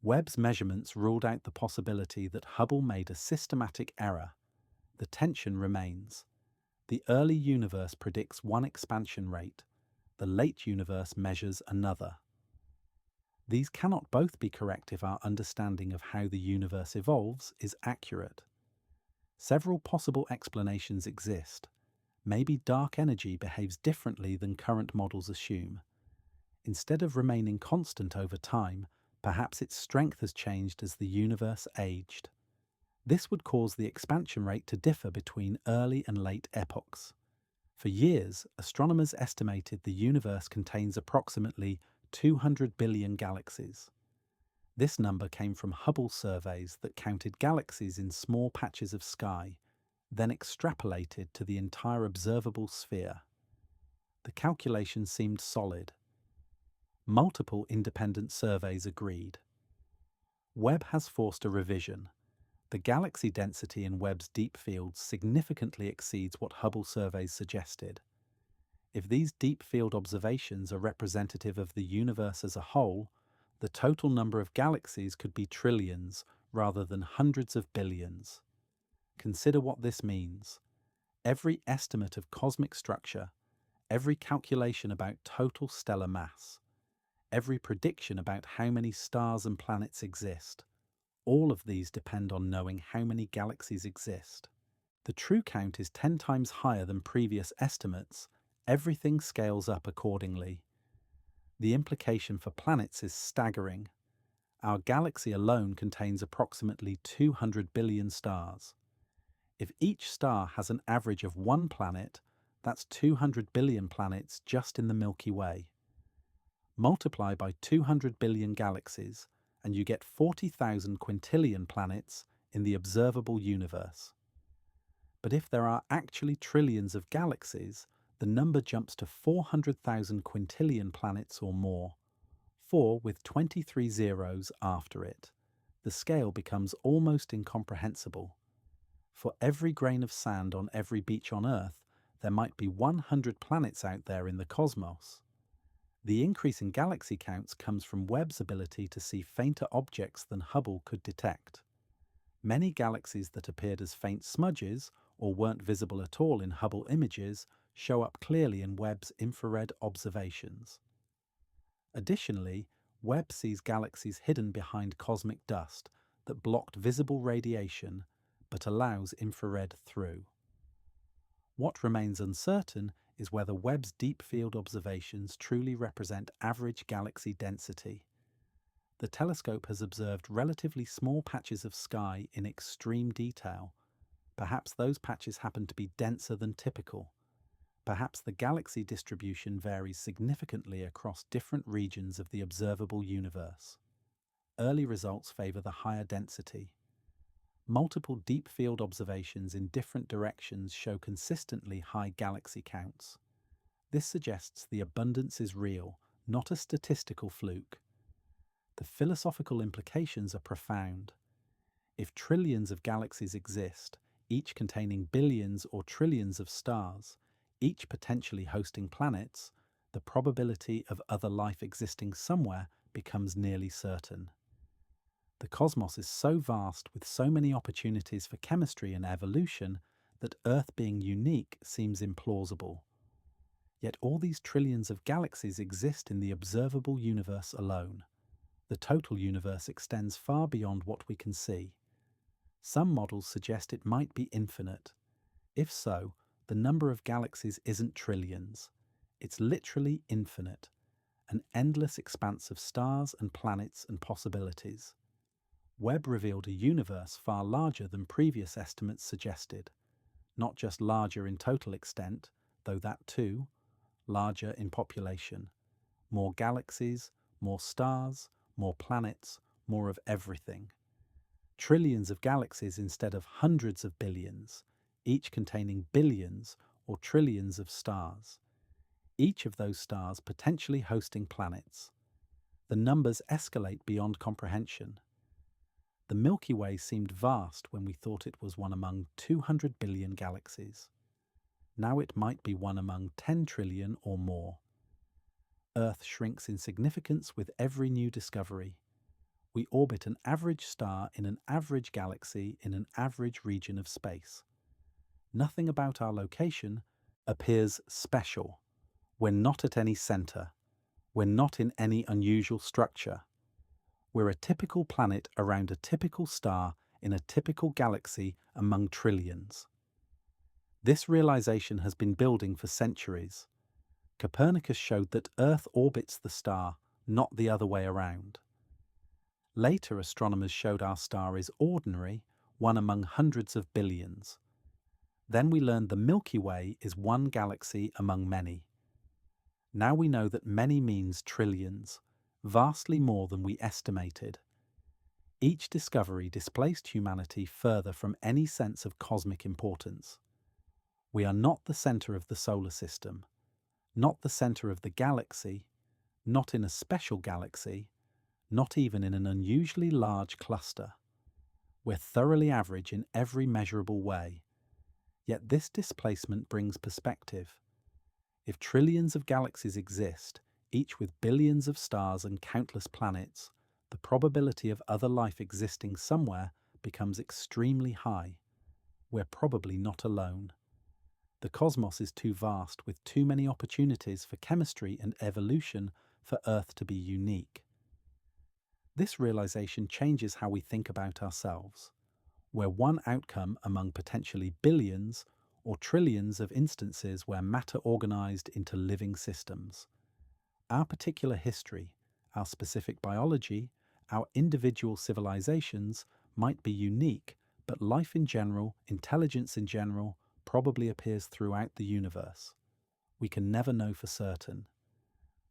Webb's measurements ruled out the possibility that Hubble made a systematic error. The tension remains. The early universe predicts one expansion rate. The late universe measures another. These cannot both be correct if our understanding of how the universe evolves is accurate. Several possible explanations exist. Maybe dark energy behaves differently than current models assume. Instead of remaining constant over time, perhaps its strength has changed as the universe aged. This would cause the expansion rate to differ between early and late epochs. For years, astronomers estimated the universe contains approximately 200 billion galaxies. This number came from Hubble surveys that counted galaxies in small patches of sky, then extrapolated to the entire observable sphere. The calculation seemed solid. Multiple independent surveys agreed. Webb has forced a revision. The galaxy density in Webb's deep fields significantly exceeds what Hubble surveys suggested. If these deep field observations are representative of the universe as a whole, the total number of galaxies could be trillions rather than hundreds of billions. Consider what this means. Every estimate of cosmic structure, every calculation about total stellar mass, every prediction about how many stars and planets exist, all of these depend on knowing how many galaxies exist. The true count is 10 times higher than previous estimates. Everything scales up accordingly. The implication for planets is staggering. Our galaxy alone contains approximately 200 billion stars. If each star has an average of 1 planet, that's 200 billion planets just in the Milky Way. Multiply by 200 billion galaxies, and you get 40,000 quintillion planets in the observable universe. But if there are actually trillions of galaxies, the number jumps to 400,000 quintillion planets or more, 4 with 23 zeros after it. The scale becomes almost incomprehensible. For every grain of sand on every beach on Earth, there might be 100 planets out there in the cosmos. The increase in galaxy counts comes from Webb's ability to see fainter objects than Hubble could detect. Many galaxies that appeared as faint smudges or weren't visible at all in Hubble images show up clearly in Webb's infrared observations. Additionally, Webb sees galaxies hidden behind cosmic dust that blocked visible radiation but allows infrared through. What remains uncertain is whether Webb's deep field observations truly represent average galaxy density. The telescope has observed relatively small patches of sky in extreme detail. Perhaps those patches happen to be denser than typical. Perhaps the galaxy distribution varies significantly across different regions of the observable universe. Early results favor the higher density. Multiple deep field observations in different directions show consistently high galaxy counts. This suggests the abundance is real, not a statistical fluke. The philosophical implications are profound. If trillions of galaxies exist, each containing billions or trillions of stars, each potentially hosting planets, the probability of other life existing somewhere becomes nearly certain. The cosmos is so vast with so many opportunities for chemistry and evolution that Earth being unique seems implausible. Yet all these trillions of galaxies exist in the observable universe alone. The total universe extends far beyond what we can see. Some models suggest it might be infinite. If so, the number of galaxies isn't trillions. It's literally infinite, an endless expanse of stars and planets and possibilities. Webb revealed a universe far larger than previous estimates suggested. Not just larger in total extent, though that too, larger in population. More galaxies, more stars, more planets, more of everything. Trillions of galaxies instead of hundreds of billions, each containing billions or trillions of stars. Each of those stars potentially hosting planets. The numbers escalate beyond comprehension. The Milky Way seemed vast when we thought it was one among 200 billion galaxies. Now it might be one among 10 trillion or more. Earth shrinks in significance with every new discovery. We orbit an average star in an average galaxy in an average region of space. Nothing about our location appears special. We're not at any center. We're not in any unusual structure. We're a typical planet around a typical star in a typical galaxy among trillions. This realization has been building for centuries. Copernicus showed that Earth orbits the star, not the other way around. Later, astronomers showed our star is ordinary, one among hundreds of billions. Then we learned the Milky Way is one galaxy among many. Now we know that many means trillions, vastly more than we estimated. Each discovery displaced humanity further from any sense of cosmic importance. We are not the center of the solar system, not the center of the galaxy, not in a special galaxy, not even in an unusually large cluster. We're thoroughly average in every measurable way. Yet this displacement brings perspective. If trillions of galaxies exist, each with billions of stars and countless planets, the probability of other life existing somewhere becomes extremely high. We're probably not alone. The cosmos is too vast with too many opportunities for chemistry and evolution for Earth to be unique. This realization changes how we think about ourselves. We're one outcome among potentially billions or trillions of instances where matter organized into living systems. Our particular history, our specific biology, our individual civilizations might be unique, but life in general, intelligence in general, probably appears throughout the universe. We can never know for certain.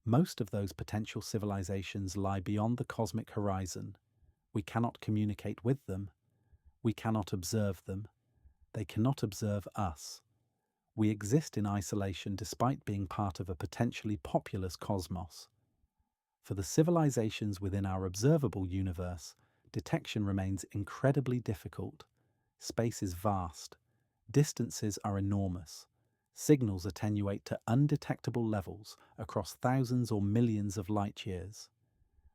Most of those potential civilizations lie beyond the cosmic horizon. We cannot communicate with them. We cannot observe them. They cannot observe us. We exist in isolation despite being part of a potentially populous cosmos. For the civilizations within our observable universe, detection remains incredibly difficult. Space is vast. Distances are enormous. Signals attenuate to undetectable levels across thousands or millions of light years.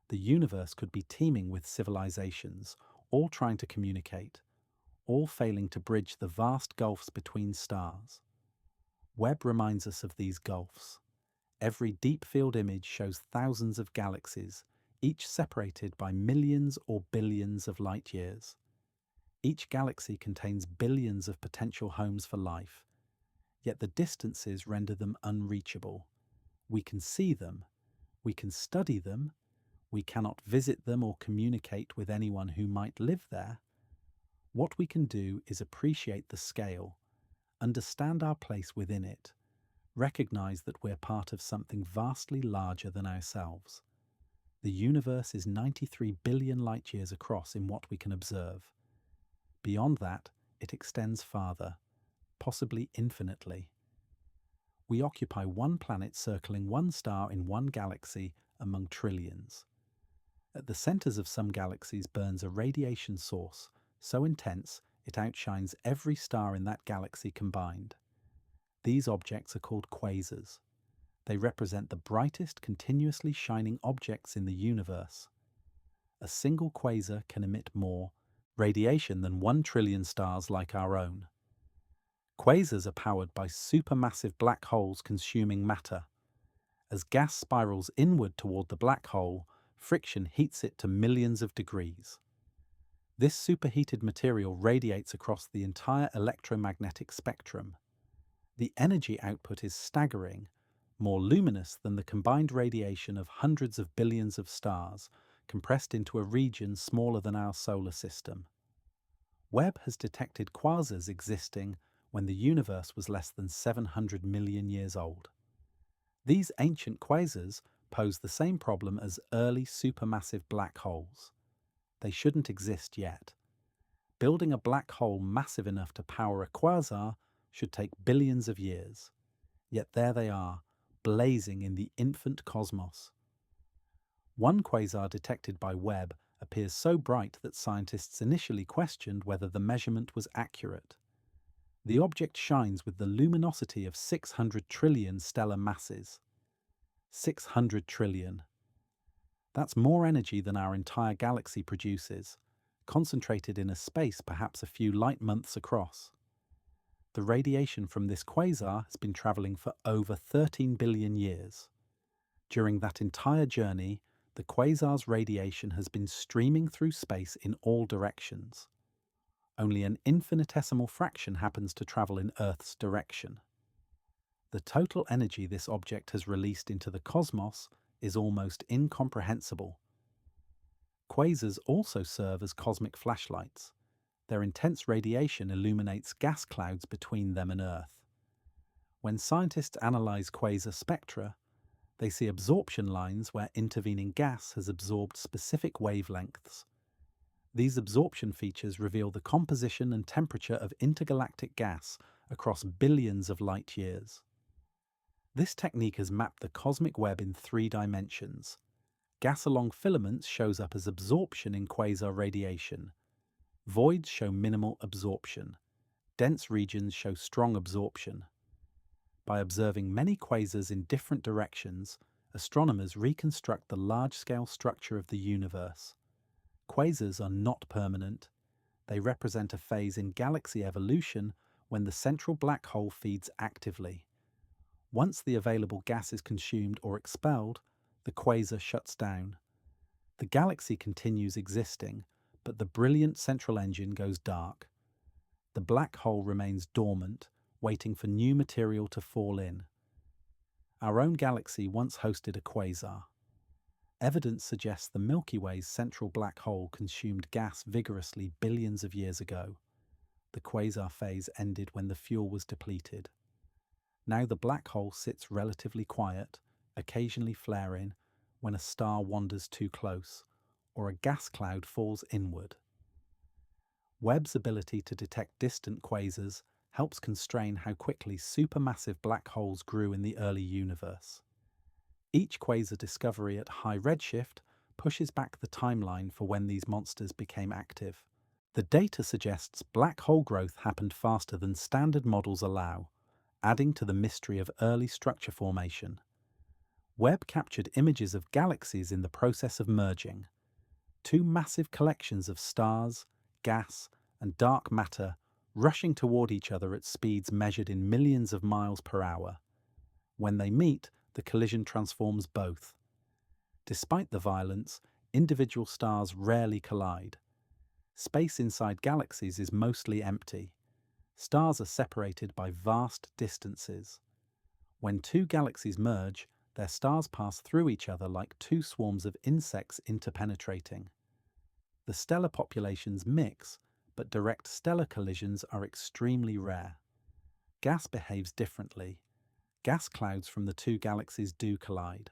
The universe could be teeming with civilizations, all trying to communicate, all failing to bridge the vast gulfs between stars. Webb reminds us of these gulfs. Every deep field image shows thousands of galaxies, each separated by millions or billions of light years. Each galaxy contains billions of potential homes for life, yet the distances render them unreachable. We can see them, we can study them, we cannot visit them or communicate with anyone who might live there. What we can do is appreciate the scale, understand our place within it, recognize that we're part of something vastly larger than ourselves. The universe is 93 billion light years across in what we can observe. Beyond that, it extends farther, possibly infinitely. We occupy one planet circling one star in one galaxy among trillions. At the centers of some galaxies burns a radiation source so intense it outshines every star in that galaxy combined. These objects are called quasars. They represent the brightest continuously shining objects in the universe. A single quasar can emit more radiation than 1 trillion stars like our own. Quasars are powered by supermassive black holes consuming matter. As gas spirals inward toward the black hole, friction heats it to millions of degrees. This superheated material radiates across the entire electromagnetic spectrum. The energy output is staggering, more luminous than the combined radiation of hundreds of billions of stars, compressed into a region smaller than our solar system. Webb has detected quasars existing when the universe was less than 700 million years old. These ancient quasars pose the same problem as early supermassive black holes. They shouldn't exist yet. Building a black hole massive enough to power a quasar should take billions of years. Yet there they are, blazing in the infant cosmos. One quasar detected by Webb appears so bright that scientists initially questioned whether the measurement was accurate. The object shines with the luminosity of 600 trillion stellar masses. 600 trillion. That's more energy than our entire galaxy produces, concentrated in a space perhaps a few light months across. The radiation from this quasar has been travelling for over 13 billion years. During that entire journey, the quasar's radiation has been streaming through space in all directions. Only an infinitesimal fraction happens to travel in Earth's direction. The total energy this object has released into the cosmos is almost incomprehensible. Quasars also serve as cosmic flashlights. Their intense radiation illuminates gas clouds between them and Earth. When scientists analyze quasar spectra, they see absorption lines where intervening gas has absorbed specific wavelengths. These absorption features reveal the composition and temperature of intergalactic gas across billions of light years. This technique has mapped the cosmic web in 3 dimensions. Gas along filaments shows up as absorption in quasar radiation. Voids show minimal absorption. Dense regions show strong absorption. By observing many quasars in different directions, astronomers reconstruct the large-scale structure of the universe. Quasars are not permanent. They represent a phase in galaxy evolution when the central black hole feeds actively. Once the available gas is consumed or expelled, the quasar shuts down. The galaxy continues existing, but the brilliant central engine goes dark. The black hole remains dormant, waiting for new material to fall in. Our own galaxy once hosted a quasar. Evidence suggests the Milky Way's central black hole consumed gas vigorously billions of years ago. The quasar phase ended when the fuel was depleted. Now the black hole sits relatively quiet, occasionally flaring when a star wanders too close, or a gas cloud falls inward. Webb's ability to detect distant quasars helps constrain how quickly supermassive black holes grew in the early universe. Each quasar discovery at high redshift pushes back the timeline for when these monsters became active. The data suggests black hole growth happened faster than standard models allow, adding to the mystery of early structure formation. Webb captured images of galaxies in the process of merging. 2 massive collections of stars, gas, and dark matter rushing toward each other at speeds measured in millions of miles per hour. When they meet, the collision transforms both. Despite the violence, individual stars rarely collide. Space inside galaxies is mostly empty. Stars are separated by vast distances. When 2 galaxies merge, their stars pass through each other like 2 swarms of insects interpenetrating. The stellar populations mix, but direct stellar collisions are extremely rare. Gas behaves differently. Gas clouds from the 2 galaxies do collide.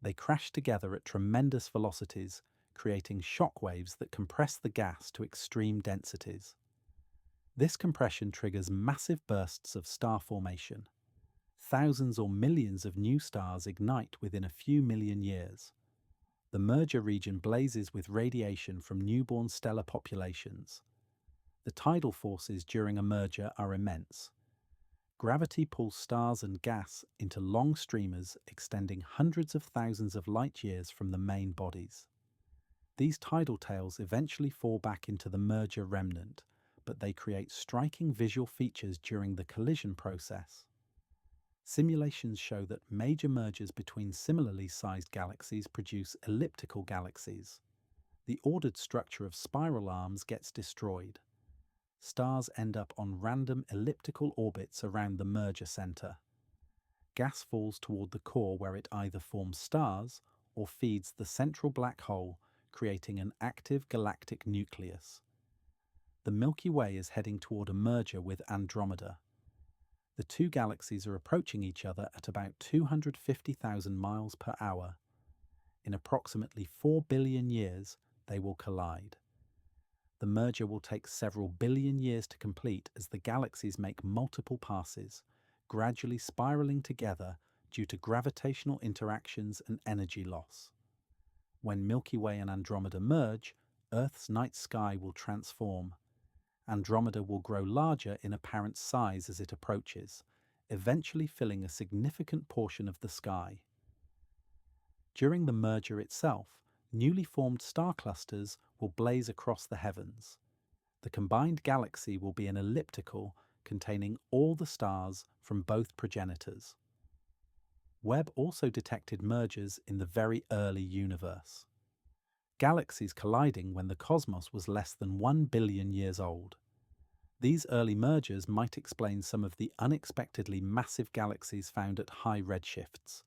They crash together at tremendous velocities, creating shock waves that compress the gas to extreme densities. This compression triggers massive bursts of star formation. Thousands or millions of new stars ignite within a few million years. The merger region blazes with radiation from newborn stellar populations. The tidal forces during a merger are immense. Gravity pulls stars and gas into long streamers extending hundreds of thousands of light years from the main bodies. These tidal tails eventually fall back into the merger remnant, but they create striking visual features during the collision process. Simulations show that major mergers between similarly sized galaxies produce elliptical galaxies. The ordered structure of spiral arms gets destroyed. Stars end up on random elliptical orbits around the merger center. Gas falls toward the core where it either forms stars or feeds the central black hole, creating an active galactic nucleus. The Milky Way is heading toward a merger with Andromeda. The two galaxies are approaching each other at about 250,000 miles per hour. In approximately 4 billion years, they will collide. The merger will take several billion years to complete as the galaxies make multiple passes, gradually spiraling together due to gravitational interactions and energy loss. When Milky Way and Andromeda merge, Earth's night sky will transform. Andromeda will grow larger in apparent size as it approaches, eventually filling a significant portion of the sky. During the merger itself, newly formed star clusters will blaze across the heavens. The combined galaxy will be an elliptical containing all the stars from both progenitors. Webb also detected mergers in the very early universe. Galaxies colliding when the cosmos was less than 1 billion years old. These early mergers might explain some of the unexpectedly massive galaxies found at high redshifts.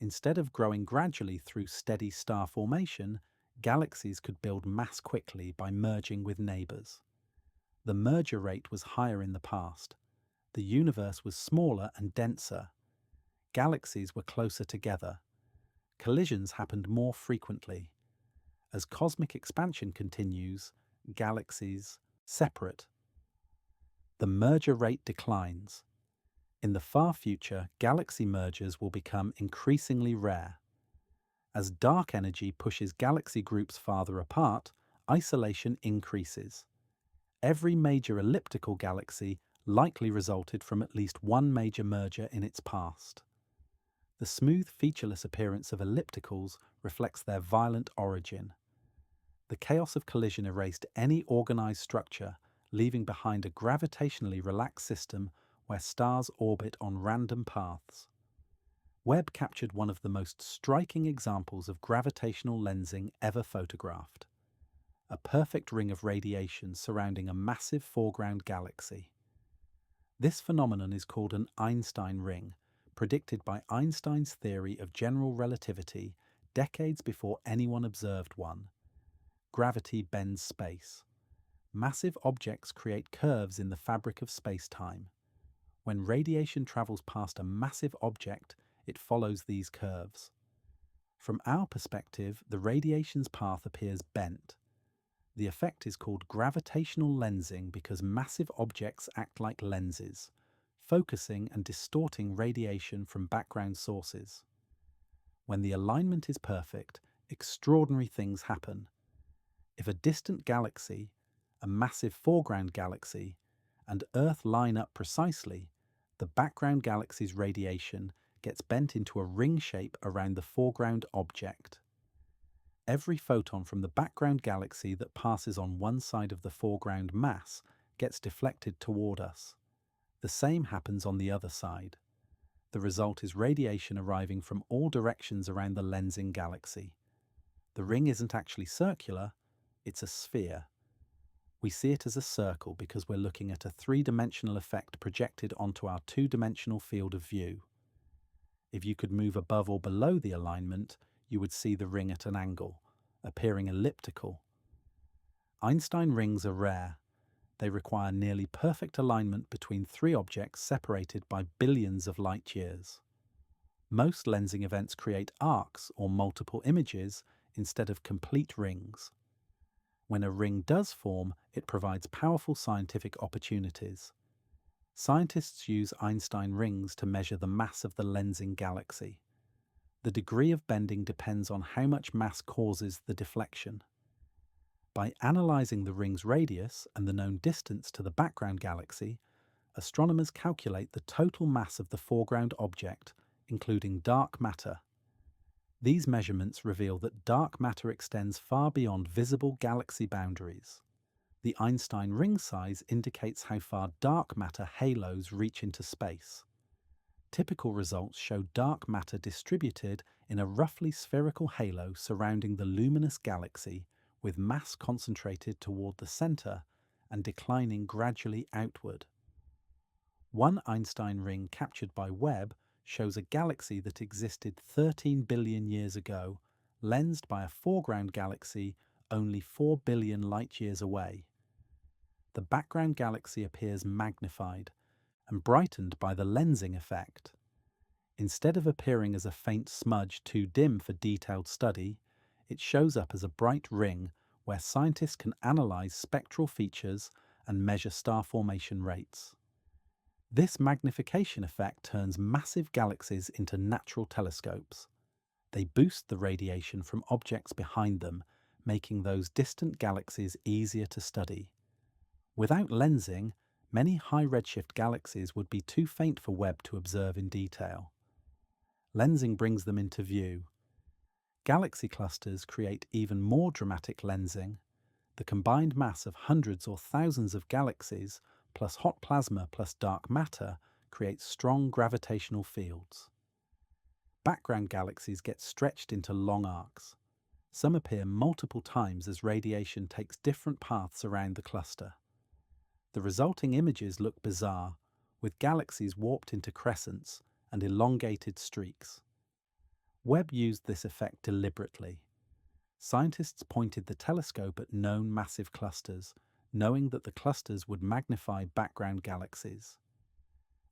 Instead of growing gradually through steady star formation, galaxies could build mass quickly by merging with neighbors. The merger rate was higher in the past. The universe was smaller and denser. Galaxies were closer together. Collisions happened more frequently. As cosmic expansion continues, galaxies separate. The merger rate declines. In the far future, galaxy mergers will become increasingly rare. As dark energy pushes galaxy groups farther apart, isolation increases. Every major elliptical galaxy likely resulted from at least one major merger in its past. The smooth, featureless appearance of ellipticals reflects their violent origin. The chaos of collision erased any organized structure, leaving behind a gravitationally relaxed system where stars orbit on random paths. Webb captured one of the most striking examples of gravitational lensing ever photographed. A perfect ring of radiation surrounding a massive foreground galaxy. This phenomenon is called an Einstein ring, predicted by Einstein's theory of general relativity decades before anyone observed one. Gravity bends space. Massive objects create curves in the fabric of space-time. When radiation travels past a massive object, it follows these curves. From our perspective, the radiation's path appears bent. The effect is called gravitational lensing because massive objects act like lenses, focusing and distorting radiation from background sources. When the alignment is perfect, extraordinary things happen. If a distant galaxy, a massive foreground galaxy, and Earth line up precisely, the background galaxy's radiation gets bent into a ring shape around the foreground object. Every photon from the background galaxy that passes on one side of the foreground mass gets deflected toward us. The same happens on the other side. The result is radiation arriving from all directions around the lensing galaxy. The ring isn't actually circular, it's a sphere. We see it as a circle because we're looking at a three-dimensional effect projected onto our two-dimensional field of view. If you could move above or below the alignment, you would see the ring at an angle, appearing elliptical. Einstein rings are rare. They require nearly perfect alignment between three objects separated by billions of light years. Most lensing events create arcs or multiple images instead of complete rings. When a ring does form, it provides powerful scientific opportunities. Scientists use Einstein rings to measure the mass of the lensing galaxy. The degree of bending depends on how much mass causes the deflection. By analyzing the ring's radius and the known distance to the background galaxy, astronomers calculate the total mass of the foreground object, including dark matter. These measurements reveal that dark matter extends far beyond visible galaxy boundaries. The Einstein ring size indicates how far dark matter halos reach into space. Typical results show dark matter distributed in a roughly spherical halo surrounding the luminous galaxy, with mass concentrated toward the center and declining gradually outward. One Einstein ring captured by Webb shows a galaxy that existed 13 billion years ago, lensed by a foreground galaxy only 4 billion light-years away. The background galaxy appears magnified and brightened by the lensing effect. Instead of appearing as a faint smudge too dim for detailed study, it shows up as a bright ring where scientists can analyze spectral features and measure star formation rates. This magnification effect turns massive galaxies into natural telescopes. They boost the radiation from objects behind them, making those distant galaxies easier to study. Without lensing, many high redshift galaxies would be too faint for Webb to observe in detail. Lensing brings them into view. Galaxy clusters create even more dramatic lensing. The combined mass of hundreds or thousands of galaxies, plus hot plasma plus dark matter, creates strong gravitational fields. Background galaxies get stretched into long arcs. Some appear multiple times as radiation takes different paths around the cluster. The resulting images look bizarre, with galaxies warped into crescents and elongated streaks. Webb used this effect deliberately. Scientists pointed the telescope at known massive clusters, knowing that the clusters would magnify background galaxies.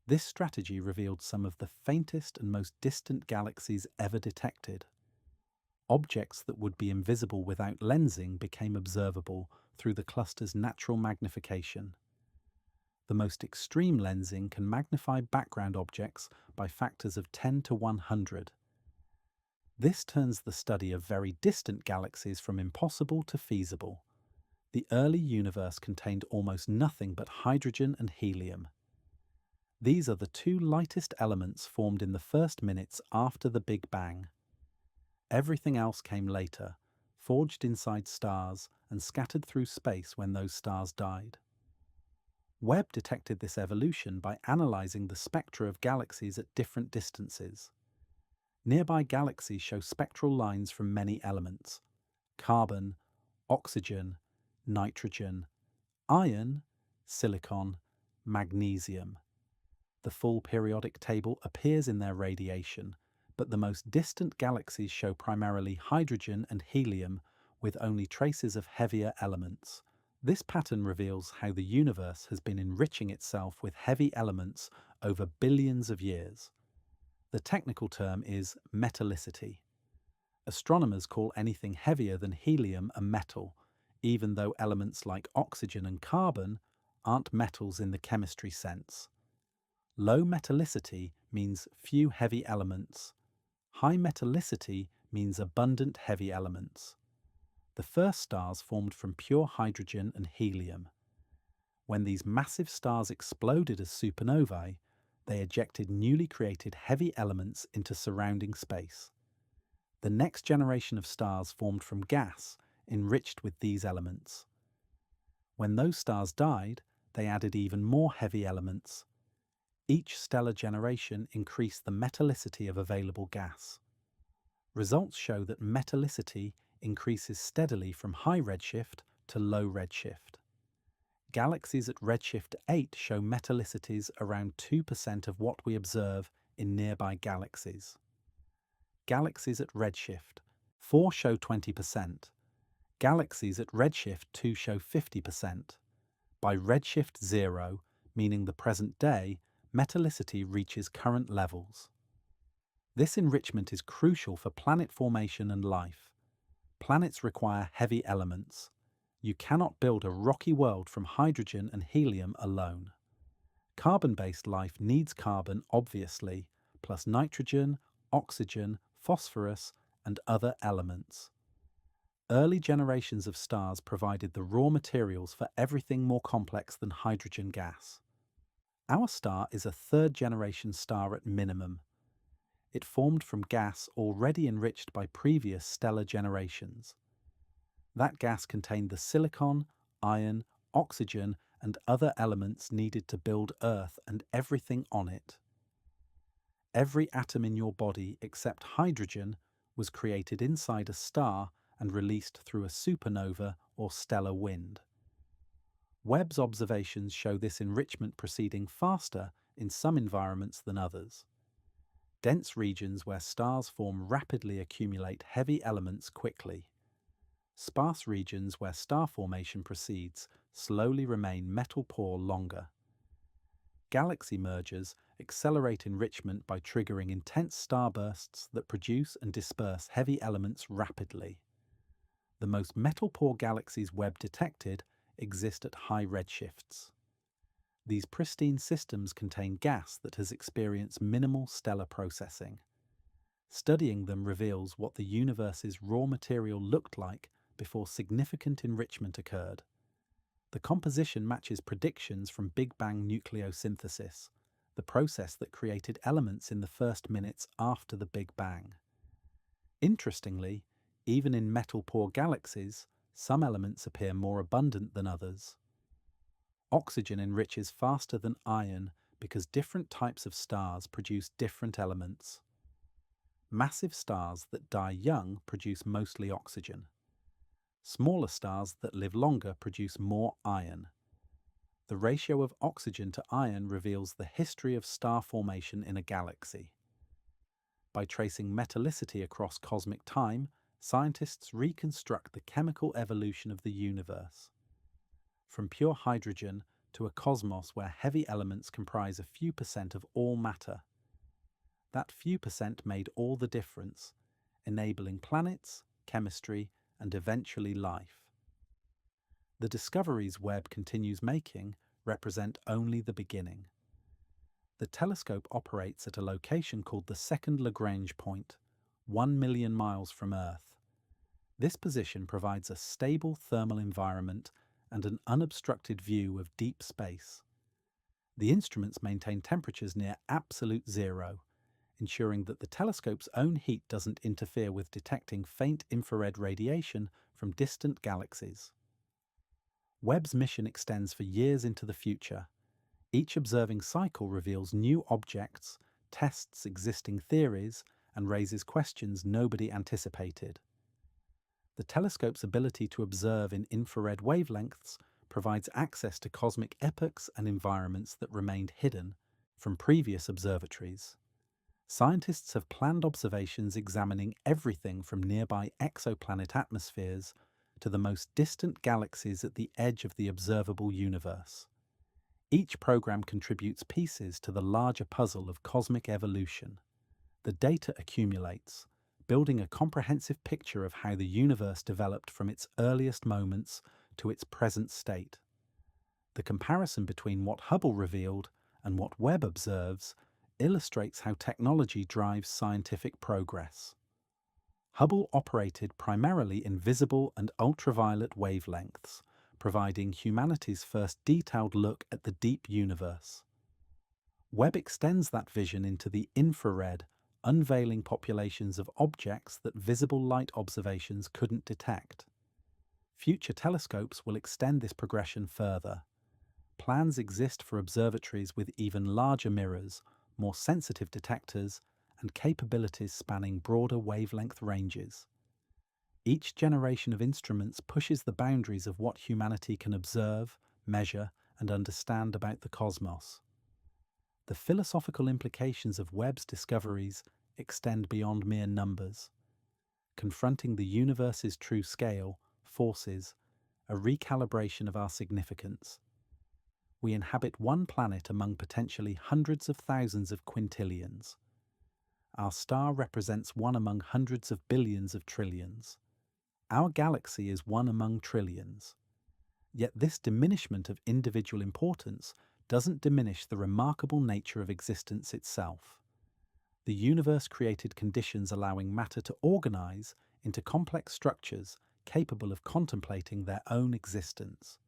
This strategy revealed some of the faintest and most distant galaxies ever detected. Objects that would be invisible without lensing became observable through the cluster's natural magnification. The most extreme lensing can magnify background objects by factors of 10 to 100. This turns the study of very distant galaxies from impossible to feasible. The early universe contained almost nothing but hydrogen and helium. These are the two lightest elements formed in the first minutes after the Big Bang. Everything else came later, forged inside stars and scattered through space when those stars died. Webb detected this evolution by analyzing the spectra of galaxies at different distances. Nearby galaxies show spectral lines from many elements: carbon, oxygen, nitrogen, iron, silicon, magnesium. The full periodic table appears in their radiation, but the most distant galaxies show primarily hydrogen and helium with only traces of heavier elements. This pattern reveals how the universe has been enriching itself with heavy elements over billions of years. The technical term is metallicity. Astronomers call anything heavier than helium a metal, even though elements like oxygen and carbon aren't metals in the chemistry sense. Low metallicity means few heavy elements. High metallicity means abundant heavy elements. The first stars formed from pure hydrogen and helium. When these massive stars exploded as supernovae, they ejected newly created heavy elements into surrounding space. The next generation of stars formed from gas, enriched with these elements. When those stars died, they added even more heavy elements. Each stellar generation increased the metallicity of available gas. Results show that metallicity increases steadily from high redshift to low redshift. Galaxies at redshift 8 show metallicities around 2% of what we observe in nearby galaxies. Galaxies at redshift 4 show 20%. Galaxies at redshift 2 show 50%. By redshift 0, meaning the present day, metallicity reaches current levels. This enrichment is crucial for planet formation and life. Planets require heavy elements. You cannot build a rocky world from hydrogen and helium alone. Carbon-based life needs carbon, obviously, plus nitrogen, oxygen, phosphorus, and other elements. Early generations of stars provided the raw materials for everything more complex than hydrogen gas. Our star is a third-generation star at minimum. It formed from gas already enriched by previous stellar generations. That gas contained the silicon, iron, oxygen, and other elements needed to build Earth and everything on it. Every atom in your body except hydrogen was created inside a star and released through a supernova or stellar wind. Webb's observations show this enrichment proceeding faster in some environments than others. Dense regions where stars form rapidly accumulate heavy elements quickly. Sparse regions where star formation proceeds slowly remain metal-poor longer. Galaxy mergers accelerate enrichment by triggering intense starbursts that produce and disperse heavy elements rapidly. The most metal-poor galaxies Webb detected exist at high redshifts. These pristine systems contain gas that has experienced minimal stellar processing. Studying them reveals what the universe's raw material looked like before significant enrichment occurred. The composition matches predictions from Big Bang nucleosynthesis, the process that created elements in the first minutes after the Big Bang. Interestingly, even in metal-poor galaxies, some elements appear more abundant than others. Oxygen enriches faster than iron because different types of stars produce different elements. Massive stars that die young produce mostly oxygen. Smaller stars that live longer produce more iron. The ratio of oxygen to iron reveals the history of star formation in a galaxy. By tracing metallicity across cosmic time, scientists reconstruct the chemical evolution of the universe. From pure hydrogen to a cosmos where heavy elements comprise a few percent of all matter. That few percent made all the difference, enabling planets, chemistry, and eventually life. The discoveries Webb continues making represent only the beginning. The telescope operates at a location called the second Lagrange point, 1 million miles from Earth. This position provides a stable thermal environment and an unobstructed view of deep space. The instruments maintain temperatures near absolute zero, ensuring that the telescope's own heat doesn't interfere with detecting faint infrared radiation from distant galaxies. Webb's mission extends for years into the future. Each observing cycle reveals new objects, tests existing theories, and raises questions nobody anticipated. The telescope's ability to observe in infrared wavelengths provides access to cosmic epochs and environments that remained hidden from previous observatories. Scientists have planned observations examining everything from nearby exoplanet atmospheres to the most distant galaxies at the edge of the observable universe. Each program contributes pieces to the larger puzzle of cosmic evolution. The data accumulates, building a comprehensive picture of how the universe developed from its earliest moments to its present state. The comparison between what Hubble revealed and what Webb observes illustrates how technology drives scientific progress. Hubble operated primarily in visible and ultraviolet wavelengths, providing humanity's first detailed look at the deep universe. Webb extends that vision into the infrared, unveiling populations of objects that visible light observations couldn't detect. Future telescopes will extend this progression further. Plans exist for observatories with even larger mirrors, more sensitive detectors, and capabilities spanning broader wavelength ranges. Each generation of instruments pushes the boundaries of what humanity can observe, measure, and understand about the cosmos. The philosophical implications of Webb's discoveries extend beyond mere numbers. Confronting the universe's true scale forces a recalibration of our significance. We inhabit one planet among potentially hundreds of thousands of quintillions. Our star represents one among hundreds of billions of trillions. Our galaxy is one among trillions. Yet this diminishment of individual importance doesn't diminish the remarkable nature of existence itself. The universe created conditions allowing matter to organize into complex structures capable of contemplating their own existence.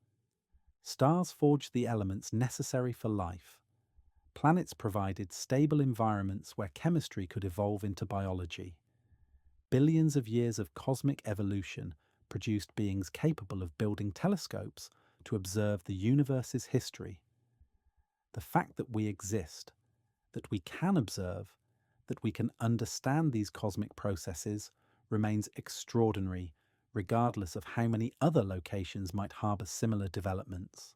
Stars forge the elements necessary for life. Planets provided stable environments where chemistry could evolve into biology. Billions of years of cosmic evolution produced beings capable of building telescopes to observe the universe's history. The fact that we exist, that we can observe, that we can understand these cosmic processes remains extraordinary, regardless of how many other locations might harbour similar developments.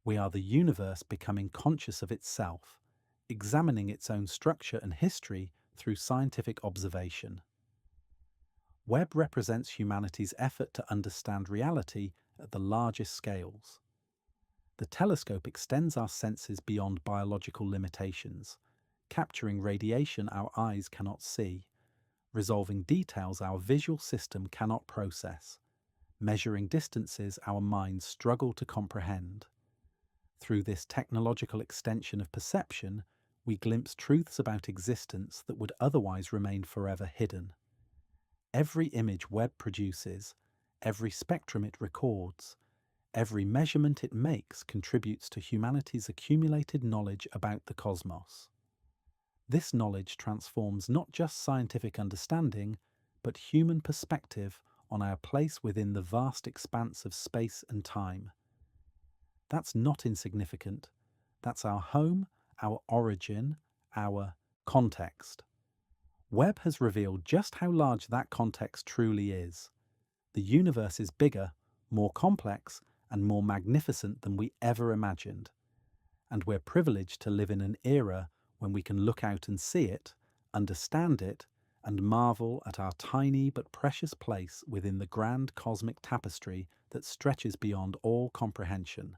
We are the universe becoming conscious of itself, examining its own structure and history through scientific observation. Webb represents humanity's effort to understand reality at the largest scales. The telescope extends our senses beyond biological limitations, capturing radiation our eyes cannot see, resolving details our visual system cannot process, measuring distances our minds struggle to comprehend. Through this technological extension of perception, we glimpse truths about existence that would otherwise remain forever hidden. Every image Webb produces, every spectrum it records, every measurement it makes contributes to humanity's accumulated knowledge about the cosmos. This knowledge transforms not just scientific understanding, but human perspective on our place within the vast expanse of space and time. That's not insignificant. That's our home, our origin, our context. Webb has revealed just how large that context truly is. The universe is bigger, more complex, and more magnificent than we ever imagined. And we're privileged to live in an era when we can look out and see it, understand it, and marvel at our tiny but precious place within the grand cosmic tapestry that stretches beyond all comprehension.